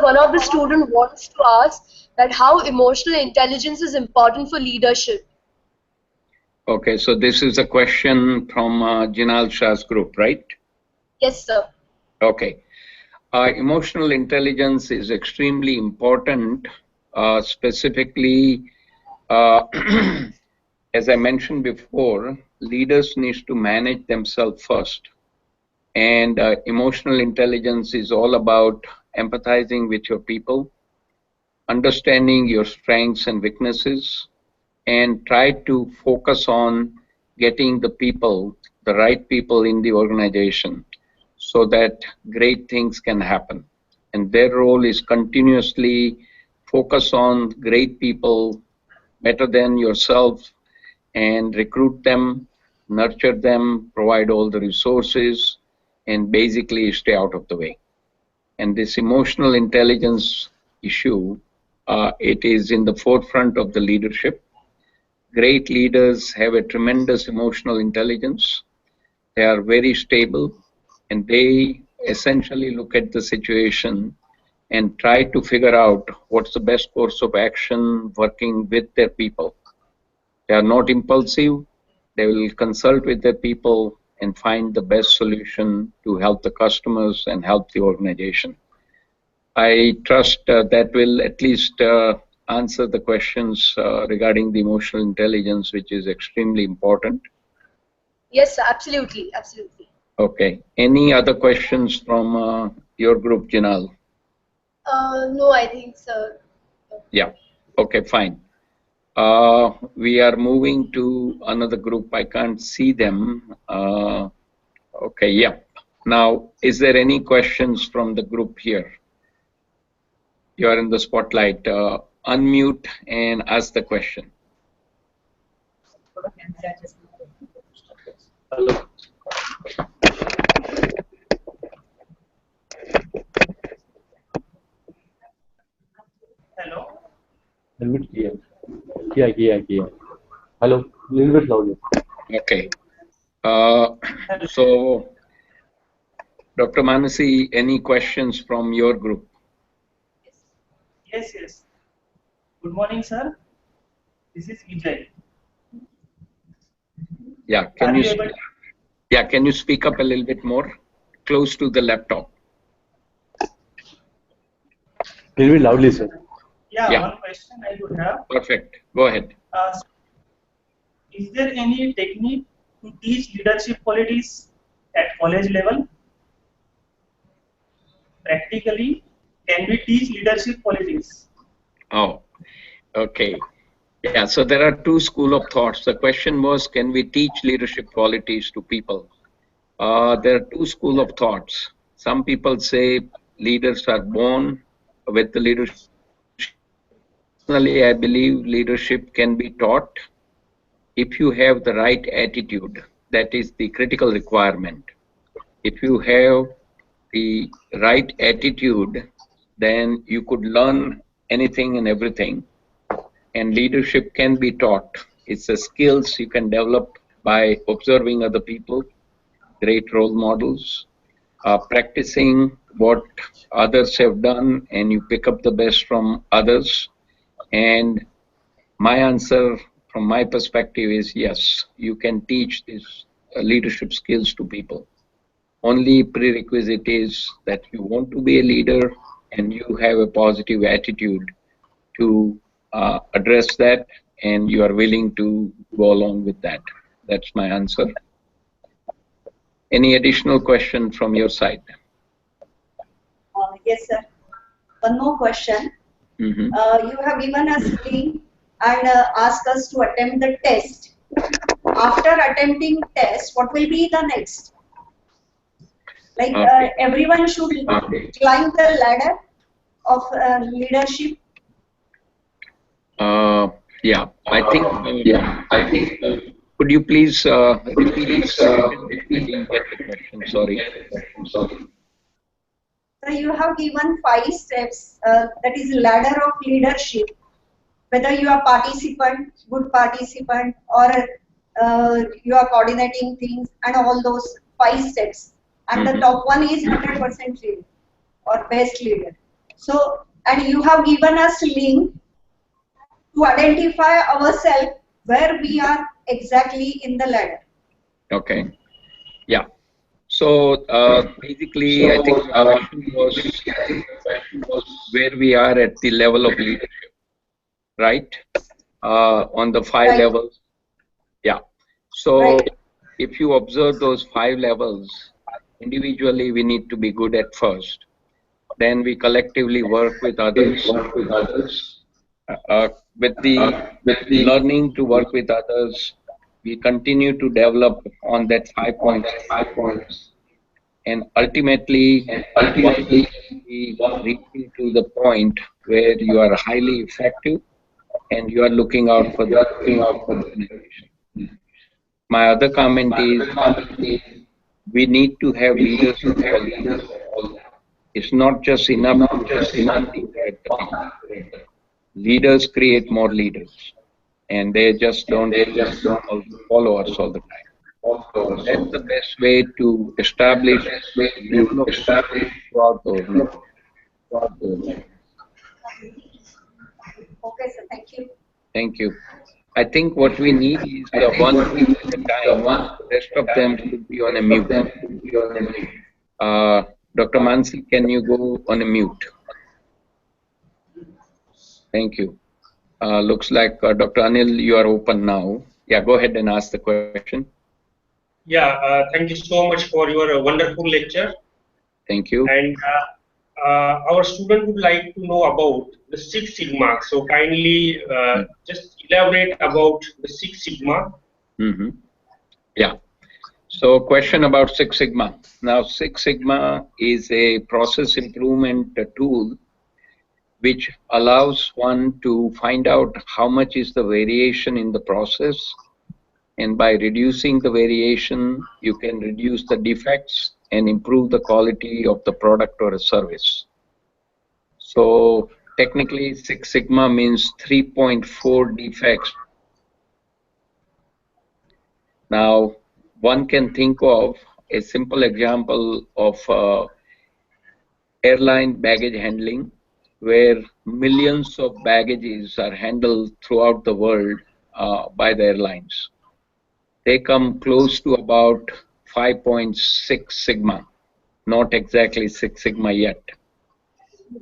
S4: one of the students wants to ask that how emotional intelligence is important for leadership.
S2: Okay, so this is a question from Jinal Shah's group, right?
S4: Yes, sir.
S2: Okay. Emotional intelligence is extremely important, specifically, as I mentioned before, leaders need to manage themselves first. And emotional intelligence is all about empathizing with your people, understanding your strengths and weaknesses, and try to focus on getting the people, the right people in the organization, so that great things can happen. And their role is continuously focus on great people better than yourself and recruit them, nurture them, provide all the resources, and basically stay out of the way. And this emotional intelligence issue, it is in the forefront of the leadership. Great leaders have a tremendous emotional intelligence. They are very stable, and they essentially look at the situation and try to figure out what's the best course of action working with their people. They are not impulsive. They will consult with their people and find the best solution to help the customers and help the organization. I trust that will at least answer the questions regarding the emotional intelligence, which is extremely important.
S4: Yes, sir, absolutely, absolutely.
S2: Okay. Any other questions from your group, Jinal?
S4: No, I think, sir.
S2: Yeah. Okay, fine. We are moving to another group. I can't see them. Okay, yeah. Now, is there any questions from the group here? You are in the spotlight. Unmute and ask the question.
S3: Hello.
S5: Hello.
S3: Little bit here. Hello. Little bit louder.
S2: Okay. So, Dr. Manasi, any questions from your group?
S5: Yes. Good morning, sir. This is Vijay.
S2: Yeah. Can you speak up a little bit more, close to the laptop?
S3: Little bit loudly, sir.
S5: Yeah. One question I would have.
S2: Perfect. Go ahead.
S5: Is there any technique to teach leadership qualities at college level? Practically, can we teach leadership qualities?
S2: Oh, okay. Yeah, so there are two schools of thoughts. The question was, can we teach leadership qualities to people? There are two schools of thoughts. Some people say leaders are born with the leadership. Personally, I believe leadership can be taught if you have the right attitude that is the critical requirement. If you have the right attitude, then you could learn anything and everything. And leadership can be taught. It's a skills you can develop by observing other people, great role models, practicing what others have done, and you pick up the best from others. And my answer from my perspective is yes, you can teach these leadership skills to people. Only prerequisite is that you want to be a leader and you have a positive attitude to address that, and you are willing to go along with that. That's my answer. Any additional question from your side?
S6: Yes, sir. One more question.
S2: Mm-hmm.
S6: You have given us link and asked us to attempt the test. After attempting test, what will be the next? Like everyone should climb the ladder of leadership.
S2: Yeah, I think. Could you please repeat? I didn't get the question. Sorry.
S6: So you have given 5 steps. That is ladder of leadership. Whether you are participant, good participant, or you are coordinating things, and all those 5 steps. And the top one is 100% leader or best leader. So, and you have given us link to identify ourselves where we are exactly in the ladder.
S2: Okay. Yeah. So basically, I think the question was where we are at the level of leadership, right? On the 5 levels. Yeah. So if you observe those 5 levels, individually we need to be good at first. Then we collectively work with others. With the learning to work with others, we continue to develop on that 5 points. And ultimately we reaching to the point where you are highly effective and you are looking out for the organization. My other comment is we need to have leaders of all levels. It's not just enough to just leaders create more leaders, and they just don't follow us all the time. That's the best way to establish throughout the organization.
S6: Okay, sir. Thank you.
S2: Thank you. I think what we need is the one at a time. The rest of them should be on a mute. Dr. Mansi, can you go on a mute? Thank you. Looks like Dr. Anil, you are open now. Yeah, go ahead and ask the question.
S7: Yeah, thank you so much for your wonderful lecture.
S2: Thank you.
S7: And our student would like to know about the 6 Sigma. So kindly just elaborate about the 6 Sigma.
S2: Mm-hmm. Yeah. So question about 6 Sigma. Now 6 Sigma is a process improvement tool which allows one to find out how much is the variation in the process, and by reducing the variation you can reduce the defects and improve the quality of the product or a service. So technically 6 Sigma means 3.4 defects. Now one can think of a simple example of airline baggage handling, where millions of baggages are handled throughout the world by the airlines. They come close to about 5.6 Sigma, not exactly 6 Sigma yet.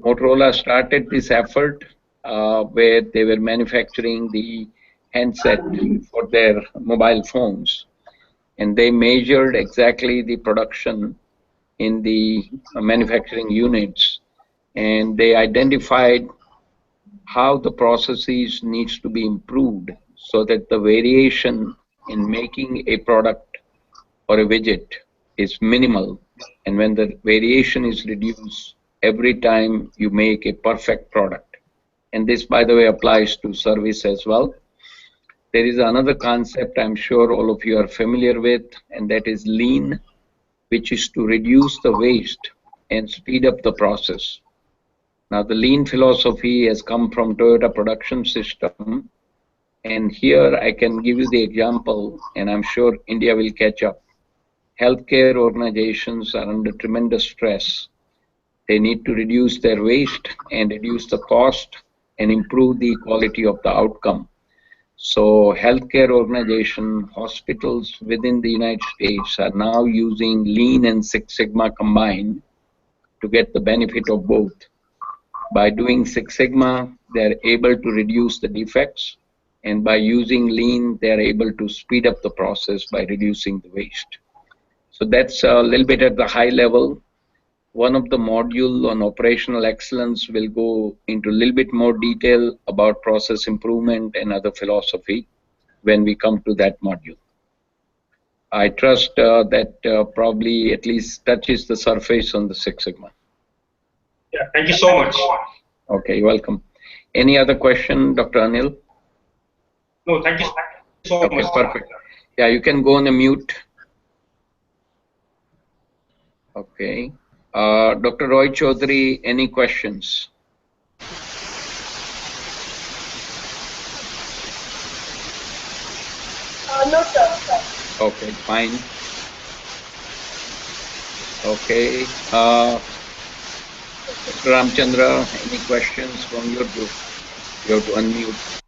S2: Motorola started this effort where they were manufacturing the handset for their mobile phones, and they measured exactly the production in the manufacturing units, and they identified how the processes needs to be improved so that the variation in making a product or a widget is minimal, and when the variation is reduced every time you make a perfect product. And this, by the way, applies to service as well. There is another concept I'm sure all of you are familiar with, and that is lean, which is to reduce the waste and speed up the process. Now, the lean philosophy has come from Toyota Production System, and here I can give you the example, and I'm sure India will catch up. Healthcare organizations are under tremendous stress. They need to reduce their waste and reduce the cost and improve the quality of the outcome. So healthcare organizations, hospitals within the United States are now using Lean and Six Sigma combined to get the benefit of both. By doing Six Sigma, they're able to reduce the defects, and by using Lean, they're able to speed up the process by reducing the waste. So that's a little bit at the high level. One of the modules on operational excellence will go into a little bit more detail about process improvement and other philosophy when we come to that module. I trust that probably at least touches the surface on the Six Sigma.
S7: Yeah, thank you so much.
S2: Okay, you're welcome. Any other question, Dr. Anil?
S7: No, thank you so
S2: Okay,
S7: much.
S2: perfect. Yeah, you can go on a mute. Okay. Dr. Roy Chaudhary, any questions?
S4: No, sir.
S2: Okay, fine. Okay. Mr. Ramchandra, any questions from your group? You have to unmute.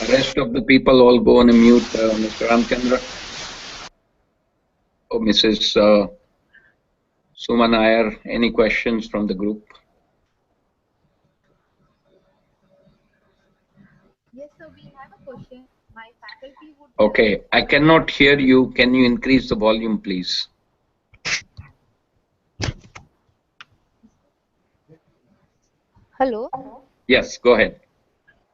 S2: The rest of the people all go on a mute, Mr. Ramchandra. Or Mrs. Suman Iyer, any questions from the group?
S8: Yes, sir, we have a question. My faculty would...
S2: Okay, I cannot hear you. Can you increase the volume, please?
S8: Hello.
S2: Yes, go ahead.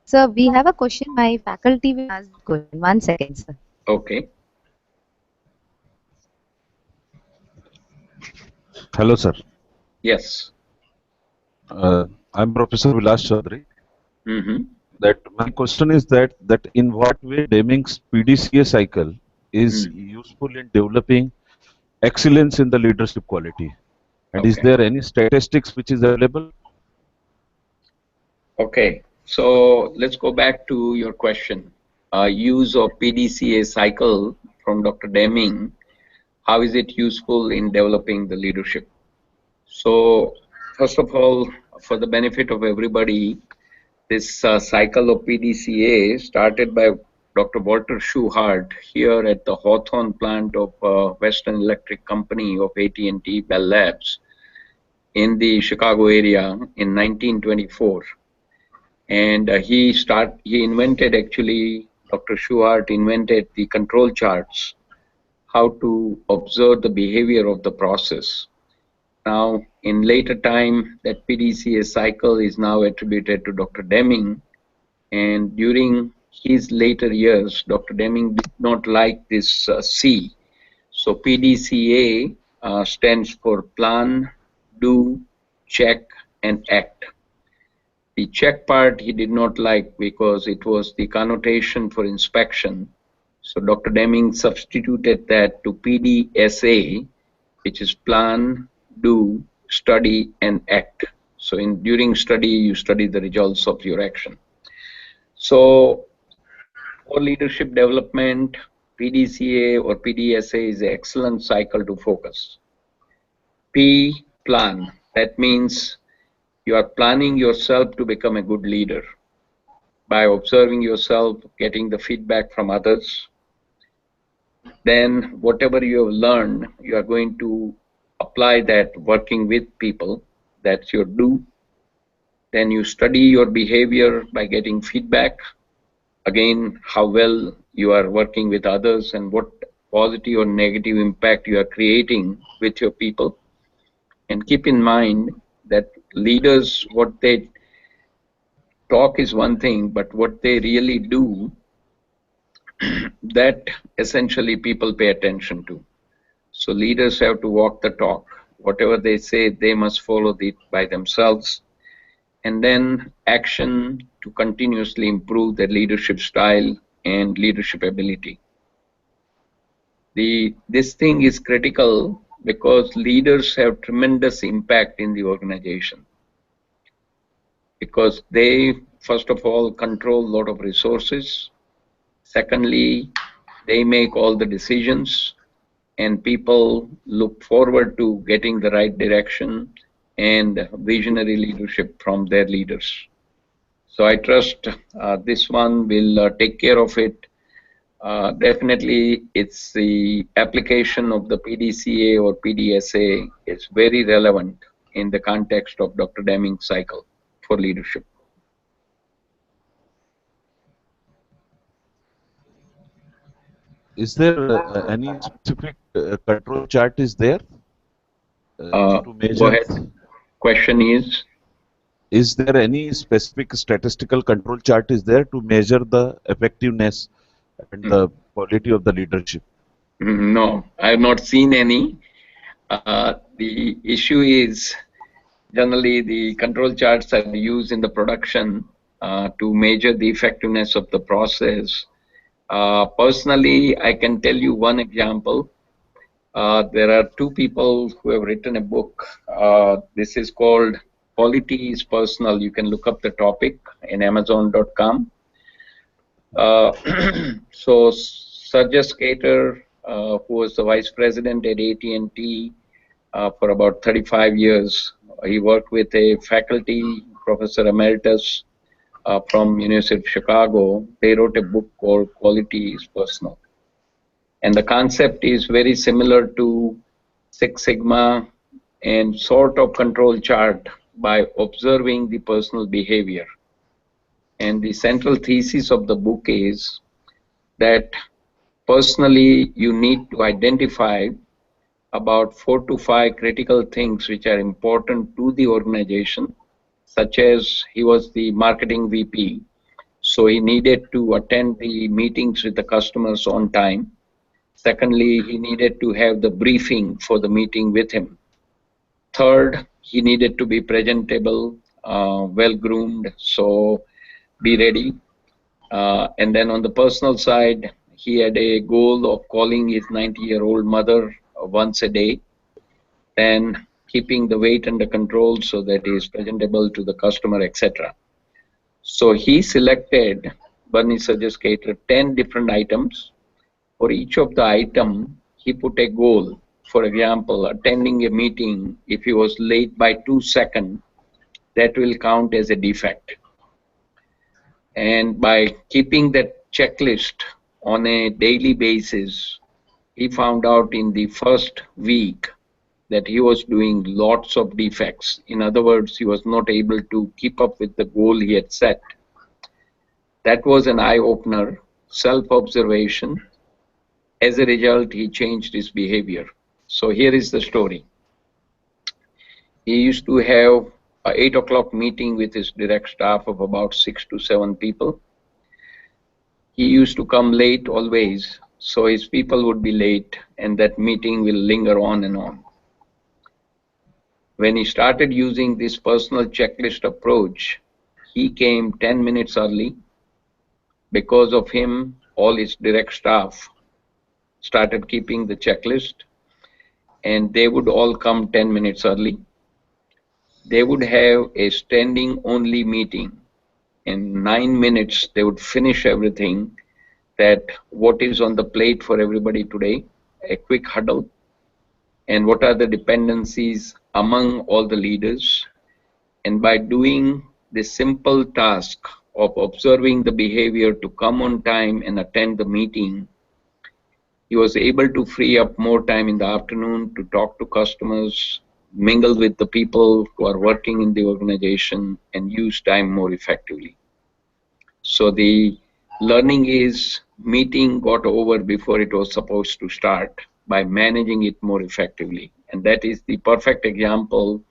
S8: Sir, we have a question. My faculty will ask the question. 1 second, sir.
S2: Okay.
S9: Hello, sir.
S2: Yes.
S9: I'm Professor Vilas Chaudhary.
S2: Mm-hmm.
S9: That my question is that in what way Deming's PDCA cycle is useful in developing excellence in the leadership quality, and is there any statistics which is available?
S2: Okay, so let's go back to your question. Use of PDCA cycle from Dr. Deming. How is it useful in developing the leadership? So first of all, for the benefit of everybody, this cycle of PDCA started by Dr. Walter Schuhart here at the Hawthorne plant of Western Electric Company of AT&T Bell Labs in the Chicago area in 1924. And he invented, actually, Dr. Schuhart invented the control charts, how to observe the behavior of the process. Now, in later time, that PDCA cycle is now attributed to Dr. Deming, and during his later years, Dr. Deming did not like this C. So PDCA stands for plan, do, check, and act. The check part he did not like because it was the connotation for inspection. So Dr. Deming substituted that to PDSA, which is plan, do, study, and act. So during study, you study the results of your action. So for leadership development, PDCA or PDSA is an excellent cycle to focus. P, plan. That means you are planning yourself to become a good leader by observing yourself, getting the feedback from others. Then whatever you have learned, you are going to apply that working with people. That's your do. Then you study your behavior by getting feedback. Again, how well you are working with others and what positive or negative impact you are creating with your people. And keep in mind that leaders, what they talk is one thing, but what they really do, that essentially people pay attention to. So leaders have to walk the talk. Whatever they say, they must follow it by themselves. and then action to continuously improve their leadership style and leadership ability. This thing is critical because leaders have tremendous impact in the organization, because they, first of all, control a lot of resources. Secondly, they make all the decisions, and people look forward to getting the right direction and visionary leadership from their leaders. So I trust this one will take care of it. Definitely, it's the application of the PDCA or PDSA is very relevant in the context of Dr. Deming's cycle for leadership.
S9: Is there any specific control chart is there to
S2: Go
S9: measure?
S2: ahead. Question
S9: is there any specific statistical control chart is there to measure the effectiveness and the quality of the leadership?
S2: No, I have not seen any. The issue is generally the control charts are used in the production to measure the effectiveness of the process. Personally, I can tell you one example. There are two people who have written a book. This is called Quality is Personal. You can look up the topic in Amazon.com. So Sergey Skater, who was the vice president at AT&T for about 35 years, he worked with a faculty professor emeritus from University of Chicago. They wrote a book called Quality is Personal. And the concept is very similar to Six Sigma and sort of control chart by observing the personal behavior. And the central thesis of the book is that personally you need to identify about 4 to 5 critical things which are important to the organization, such as he was the marketing VP, so he needed to attend the meetings with the customers on time. Secondly, he needed to have the briefing for the meeting with him. Third, he needed to be presentable, well-groomed, so be ready. And then on the personal side, he had a goal of calling his 90-year-old mother once a day, and keeping the weight under control so that he is presentable to the customer, etc. So he selected, Bernie Skater, 10 different items. For each of the item, he put a goal. For example, attending a meeting, if he was late by 2 seconds, that will count as a defect. And by keeping that checklist on a daily basis, he found out in the first week that he was doing lots of defects. In other words, he was not able to keep up with the goal he had set. That was an eye-opener, self-observation. As a result, he changed his behavior. So here is the story. He used to have an 8 o'clock meeting with his direct staff of about 6 to 7 people. He used to come late always, so his people would be late and that meeting will linger on and on. When he started using this personal checklist approach, he came 10 minutes early. Because of him, all his direct staff started keeping the checklist, and they would all come 10 minutes early. They would have a standing only meeting. In 9 minutes, they would finish everything, that what is on the plate for everybody today, a quick huddle, and what are the dependencies among all the leaders. And by doing this simple task of observing the behavior to come on time and attend the meeting, he was able to free up more time in the afternoon to talk to customers, mingle with the people who are working in the organization, and use time more effectively. So the learning is meeting got over before it was supposed to start by managing it more effectively. And that is the perfect example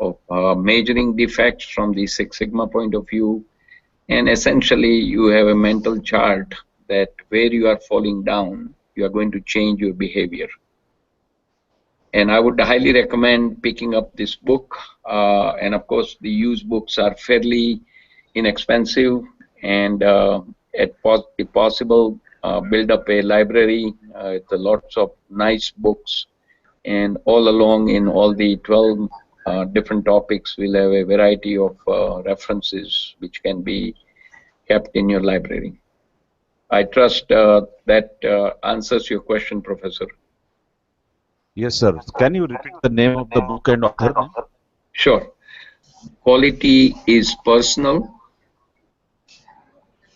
S2: of measuring defects from the Six Sigma point of view. And essentially, you have a mental chart that where you are falling down, you are going to change your behavior. And I would highly recommend picking up this book. And of course, the used books are fairly inexpensive, and if possible, build up a library with lots of nice books. And all along in all the 12 different topics, we'll have a variety of references which can be kept in your library. I trust that answers your question, Professor.
S9: Yes, sir. Can you repeat the name of the book and author name?
S2: Sure. Quality is personal.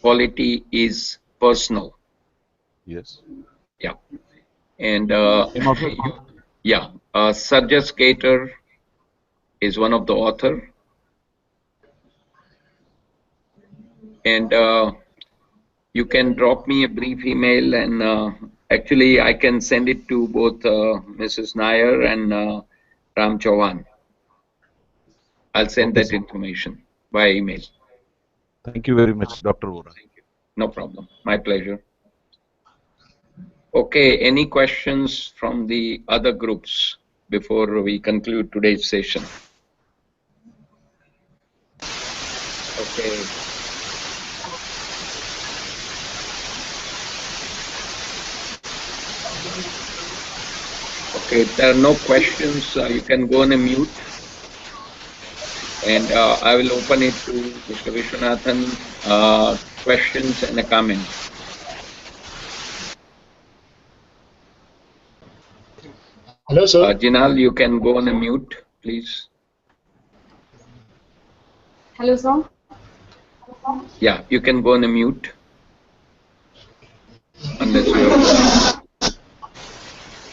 S2: Quality is personal.
S9: Yes.
S2: Yeah. And
S9: Name of the book?
S2: yeah, Sarjas Gator is one of the author. And you can drop me a brief email, and actually I can send it to both Mrs. Nair and Ram Chauhan. I'll send
S9: Okay,
S2: that
S9: sir.
S2: information by email.
S9: Thank you very much, Dr. Vora.
S2: No problem. My pleasure. Okay, any questions from the other groups before we conclude today's session? Okay. Okay, if there are no questions, you can go on a mute. And I will open it to Mr. Vishwanathan, questions and a comment.
S10: Hello, sir.
S2: Jinal, you can go on a mute, please.
S11: Hello, sir.
S2: Yeah, you can go on a mute. Unless you are...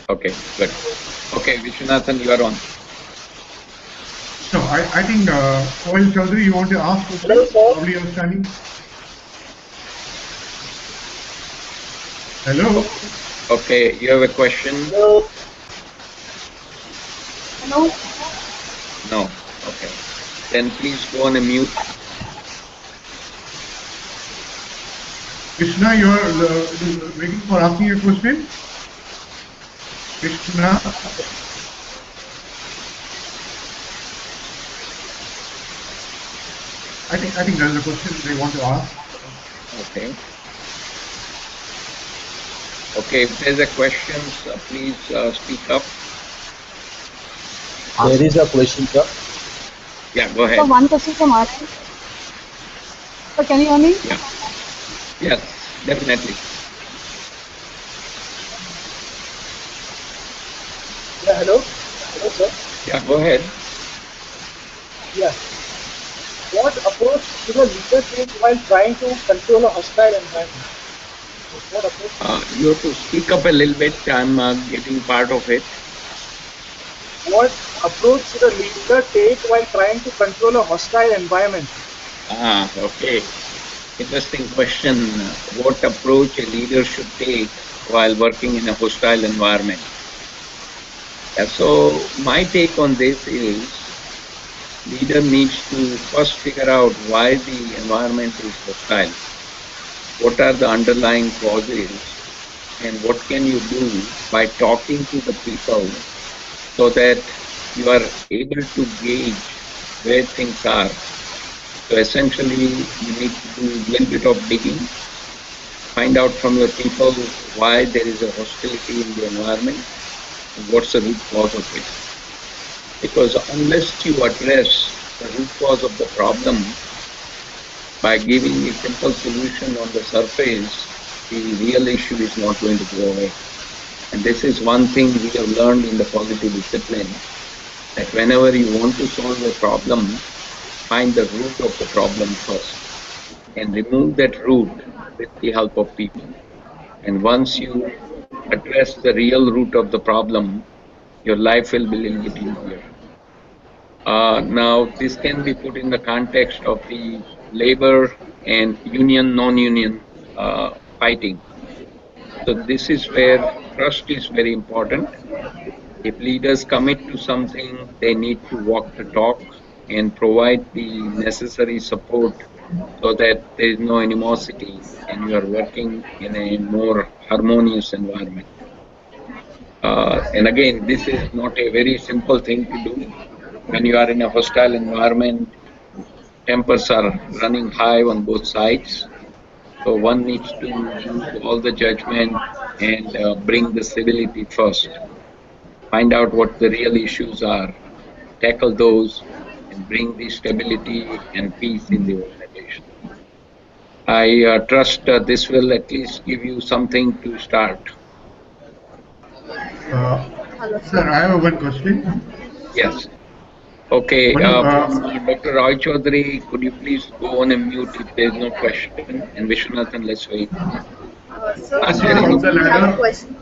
S2: Okay, good. Okay, Vishwanathan, you are on.
S1: So I think, Oil Chaudhary, you want to ask questions?
S10: Hello, sir.
S1: Probably you're standing. Hello?
S2: Okay, you have a question?
S10: Hello.
S11: Hello.
S2: No. Okay. Then please go on a mute.
S1: Krishna, you are waiting for asking a question? Krishna? I think there's a question they want to ask.
S2: Okay. Okay, if there's a question, please speak up.
S10: There is a question, sir.
S2: Yeah, go ahead.
S11: So one question from our end. So can you hear me?
S2: Yeah. Yes, definitely.
S10: Yeah, hello. Hello, sir.
S2: Yeah, go ahead.
S10: Yeah. What approach should a leader take while trying to control a hostile environment? What approach?
S2: You have to speak up a little bit. I'm getting part of it.
S10: What approach should a leader take while trying to control a hostile environment?
S2: Okay. Interesting question. What approach a leader should take while working in a hostile environment? Yeah, so my take on this is leader needs to first figure out why the environment is hostile. What are the underlying causes, and what can you do by talking to the people so that you are able to gauge where things are. So essentially, you need to do a little bit of digging, find out from your people why there is a hostility in the environment and what's the root cause of it. Because unless you address the root cause of the problem by giving a simple solution on the surface, the real issue is not going to go away. And this is one thing we have learned in the positive discipline, that whenever you want to solve a problem, find the root of the problem first and remove that root with the help of people. And once you address the real root of the problem, your life will be a little bit easier. Now, this can be put in the context of the labor and union, non-union fighting. So this is where trust is very important. If leaders commit to something, they need to walk the talk and provide the necessary support so that there is no animosity and you are working in a more harmonious environment. And again, this is not a very simple thing to do. When you are in a hostile environment, tempers are running high on both sides. So one needs to use all the judgment and bring the civility first. Find out what the real issues are, tackle those, and bring the stability and peace in the organization. I trust this will at least give you something to start.
S1: Sir, I have one question.
S2: Yes. Okay. From Dr. Roy Chaudhary, could you please go on and mute if there is no question? And Vishwanathan, let's wait.
S4: Sir,
S1: From the
S4: actually, we have a
S1: ladder.
S4: question.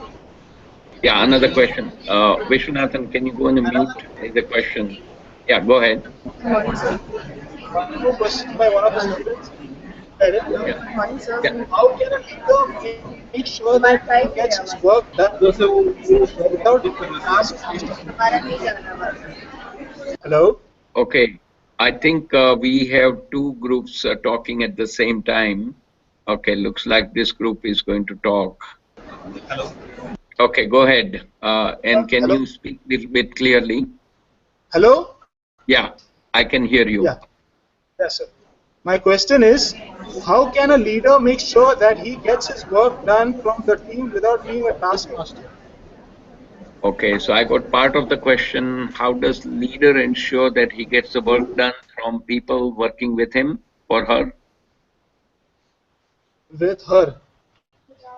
S2: Yeah, another question. Vishwanathan, can you go on and mute? There's a question. Yeah, go ahead.
S4: Morning, sir.
S10: One more question by one of the students.
S2: Yeah.
S4: Morning, sir.
S2: Yeah.
S10: How can a leader make sure that he gets his work done without task? Hello?
S2: Okay. I think we have two groups talking at the same time. Okay, looks like this group is going to talk.
S10: Hello?
S2: Okay, go ahead. And can
S10: Hello?
S2: you speak a little bit clearly?
S10: Hello?
S2: Yeah, I can hear you.
S10: Yeah. Yes, sir. My question is, how can a leader make sure that he gets his work done from the team without being a taskmaster?
S2: Okay, so I got part of the question. How does leader ensure that he gets the work done from people working with him or her?
S10: With her.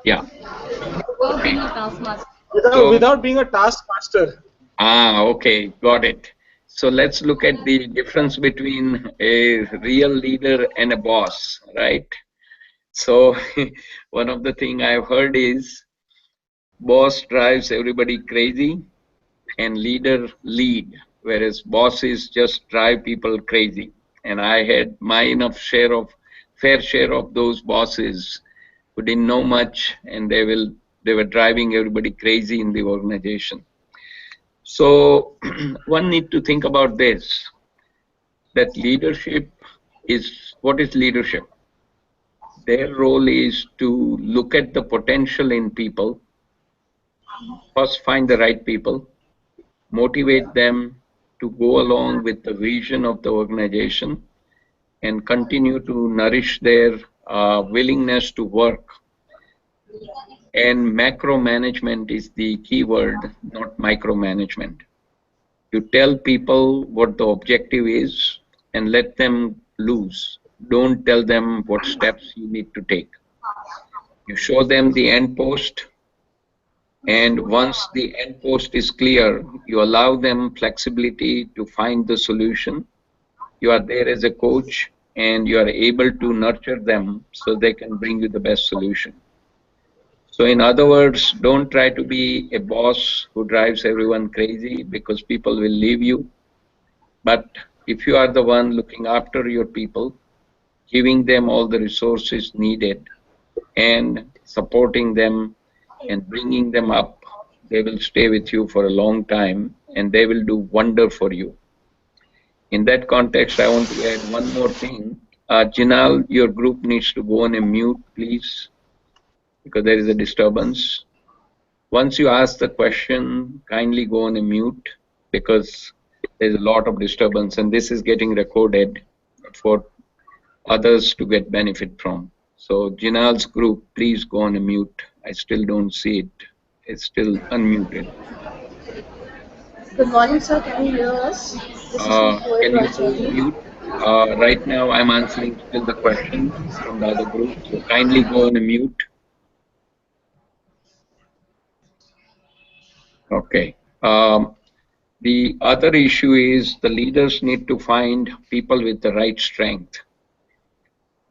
S2: Yeah. Okay.
S10: Without being a taskmaster.
S2: Okay, got it. So let's look at the difference between a real leader and a boss, right? So one of the thing I've heard is boss drives everybody crazy and leader lead, whereas bosses just drive people crazy. And I had my fair share of those bosses who didn't know much, and they were driving everybody crazy in the organization. So one need to think about this, that leadership is, what is leadership? Their role is to look at the potential in people, first find the right people, motivate them to go along with the vision of the organization, and continue to nourish their willingness to work. And macro management is the key word, not micromanagement. You tell people what the objective is and let them loose. Don't tell them what steps you need to take. You show them the end post, and once the end post is clear, you allow them flexibility to find the solution. You are there as a coach, and you are able to nurture them so they can bring you the best solution. So in other words, don't try to be a boss who drives everyone crazy, because people will leave you. But if you are the one looking after your people, giving them all the resources needed and supporting them and bringing them up, they will stay with you for a long time and they will do wonder for you. In that context, I want to add one more thing. Jinal, your group needs to go on a mute, please, because there is a disturbance. Once you ask the question, kindly go on a mute, because there's a lot of disturbance and this is getting recorded for others to get benefit from. So Jinal's group, please go on a mute. I still don't see it. It's still unmuted.
S4: Good morning, sir. Can you hear us? This is
S2: Can you go on mute? Right now I'm answering still the question from the other group. So kindly go on a mute. Okay. The other issue is the leaders need to find people with the right strength.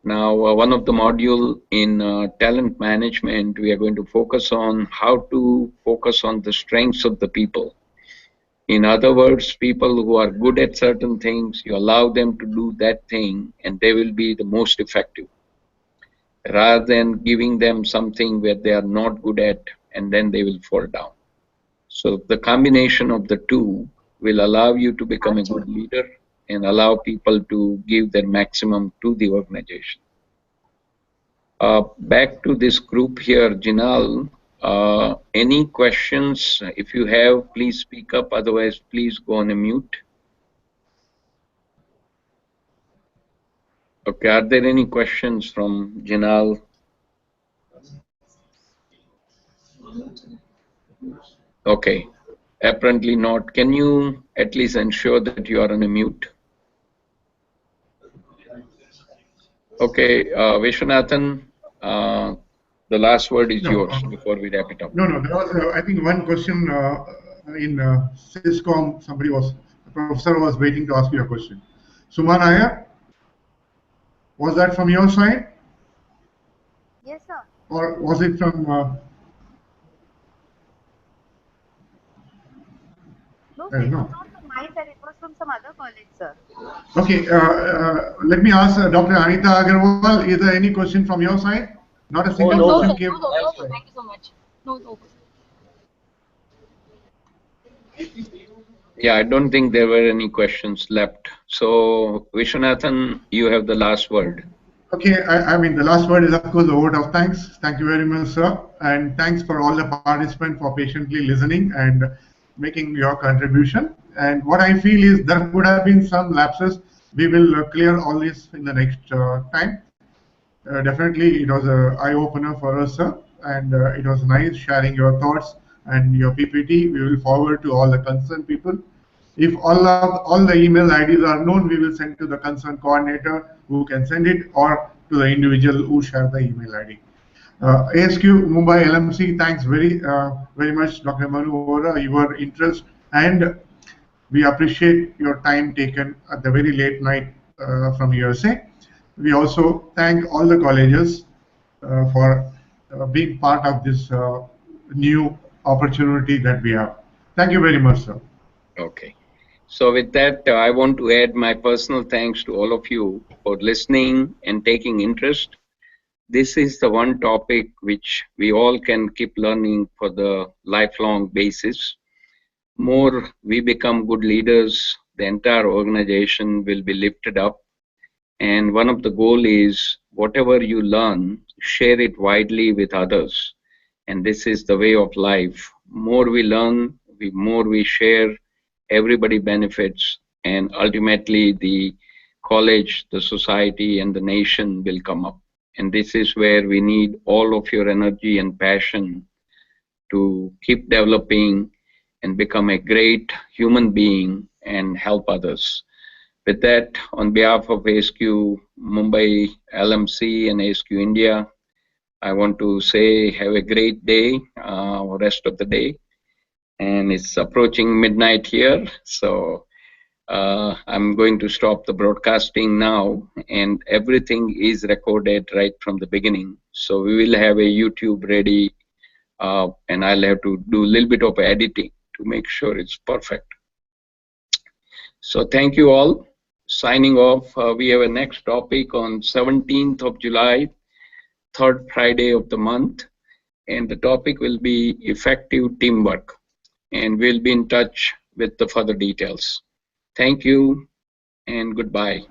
S2: Now, one of the module in talent management, we are going to focus on how to focus on the strengths of the people. In other words, people who are good at certain things, you allow them to do that thing and they will be the most effective, rather than giving them something where they are not good at and then they will fall down. So the combination of the two will allow you to become a good leader and allow people to give their maximum to the organization. Back to this group here, Jinal, Any questions? If you have, please speak up. Otherwise, please go on a mute. Okay, are there any questions from Jinal? Okay, apparently not. Can you at least ensure that you are on a mute? Okay, Vishwanathan, the last word is yours before we wrap it up.
S1: No, there was, I think, one question in Syscom. The professor was waiting to ask you a question. Suman Iyer, was that from your side?
S8: Yes, sir.
S1: Or was it from...
S8: No,
S1: I
S8: sir,
S1: don't
S8: it
S1: know.
S8: was not from my side, it was from some other college, sir.
S1: Okay, let me ask Dr. Anita Agarwal, is there any question from your side? Not a single
S3: no,
S1: question
S3: sir.
S1: came.
S4: No, sir. Thank you so much. No.
S2: Yeah, I don't think there were any questions left. So, Vishwanathan, you have the last word.
S1: Okay, I mean, the last word is, of course, a word of thanks. Thank you very much, sir. And thanks for all the participants for patiently listening and making your contribution. And what I feel is there could have been some lapses. We will clear all this in the next time. Definitely, it was an eye-opener for us, sir. And it was nice sharing your thoughts and your PPT. We will forward to all the concerned people. If all the email IDs are known, we will send to the concerned coordinator who can send it, or to the individual who share the email ID. ASQ Mumbai LMC, thanks very much, Dr. Manu Vora, your interest, and we appreciate your time taken at the very late night from USA. We also thank all the colleges for being part of this new opportunity that we have. Thank you very much, sir.
S2: Okay. So with that, I want to add my personal thanks to all of you for listening and taking interest. This is the one topic which we all can keep learning for the lifelong basis. More we become good leaders, the entire organization will be lifted up. And one of the goal is whatever you learn, share it widely with others. And this is the way of life. More we learn, more we share, everybody benefits, and ultimately the college, the society, and the nation will come up. And this is where we need all of your energy and passion to keep developing and become a great human being and help others. With that, on behalf of ASQ Mumbai LMC and ASQ India, I want to say have a great day, rest of the day. And it's approaching midnight here, so I'm going to stop the broadcasting now, and everything is recorded right from the beginning. So we will have a YouTube ready, and I'll have to do a little bit of editing to make sure it's perfect. So thank you all. Signing off. We have a next topic on 17th of July, third Friday of the month, and the topic will be effective teamwork. And we'll be in touch with the further details. Thank you and goodbye.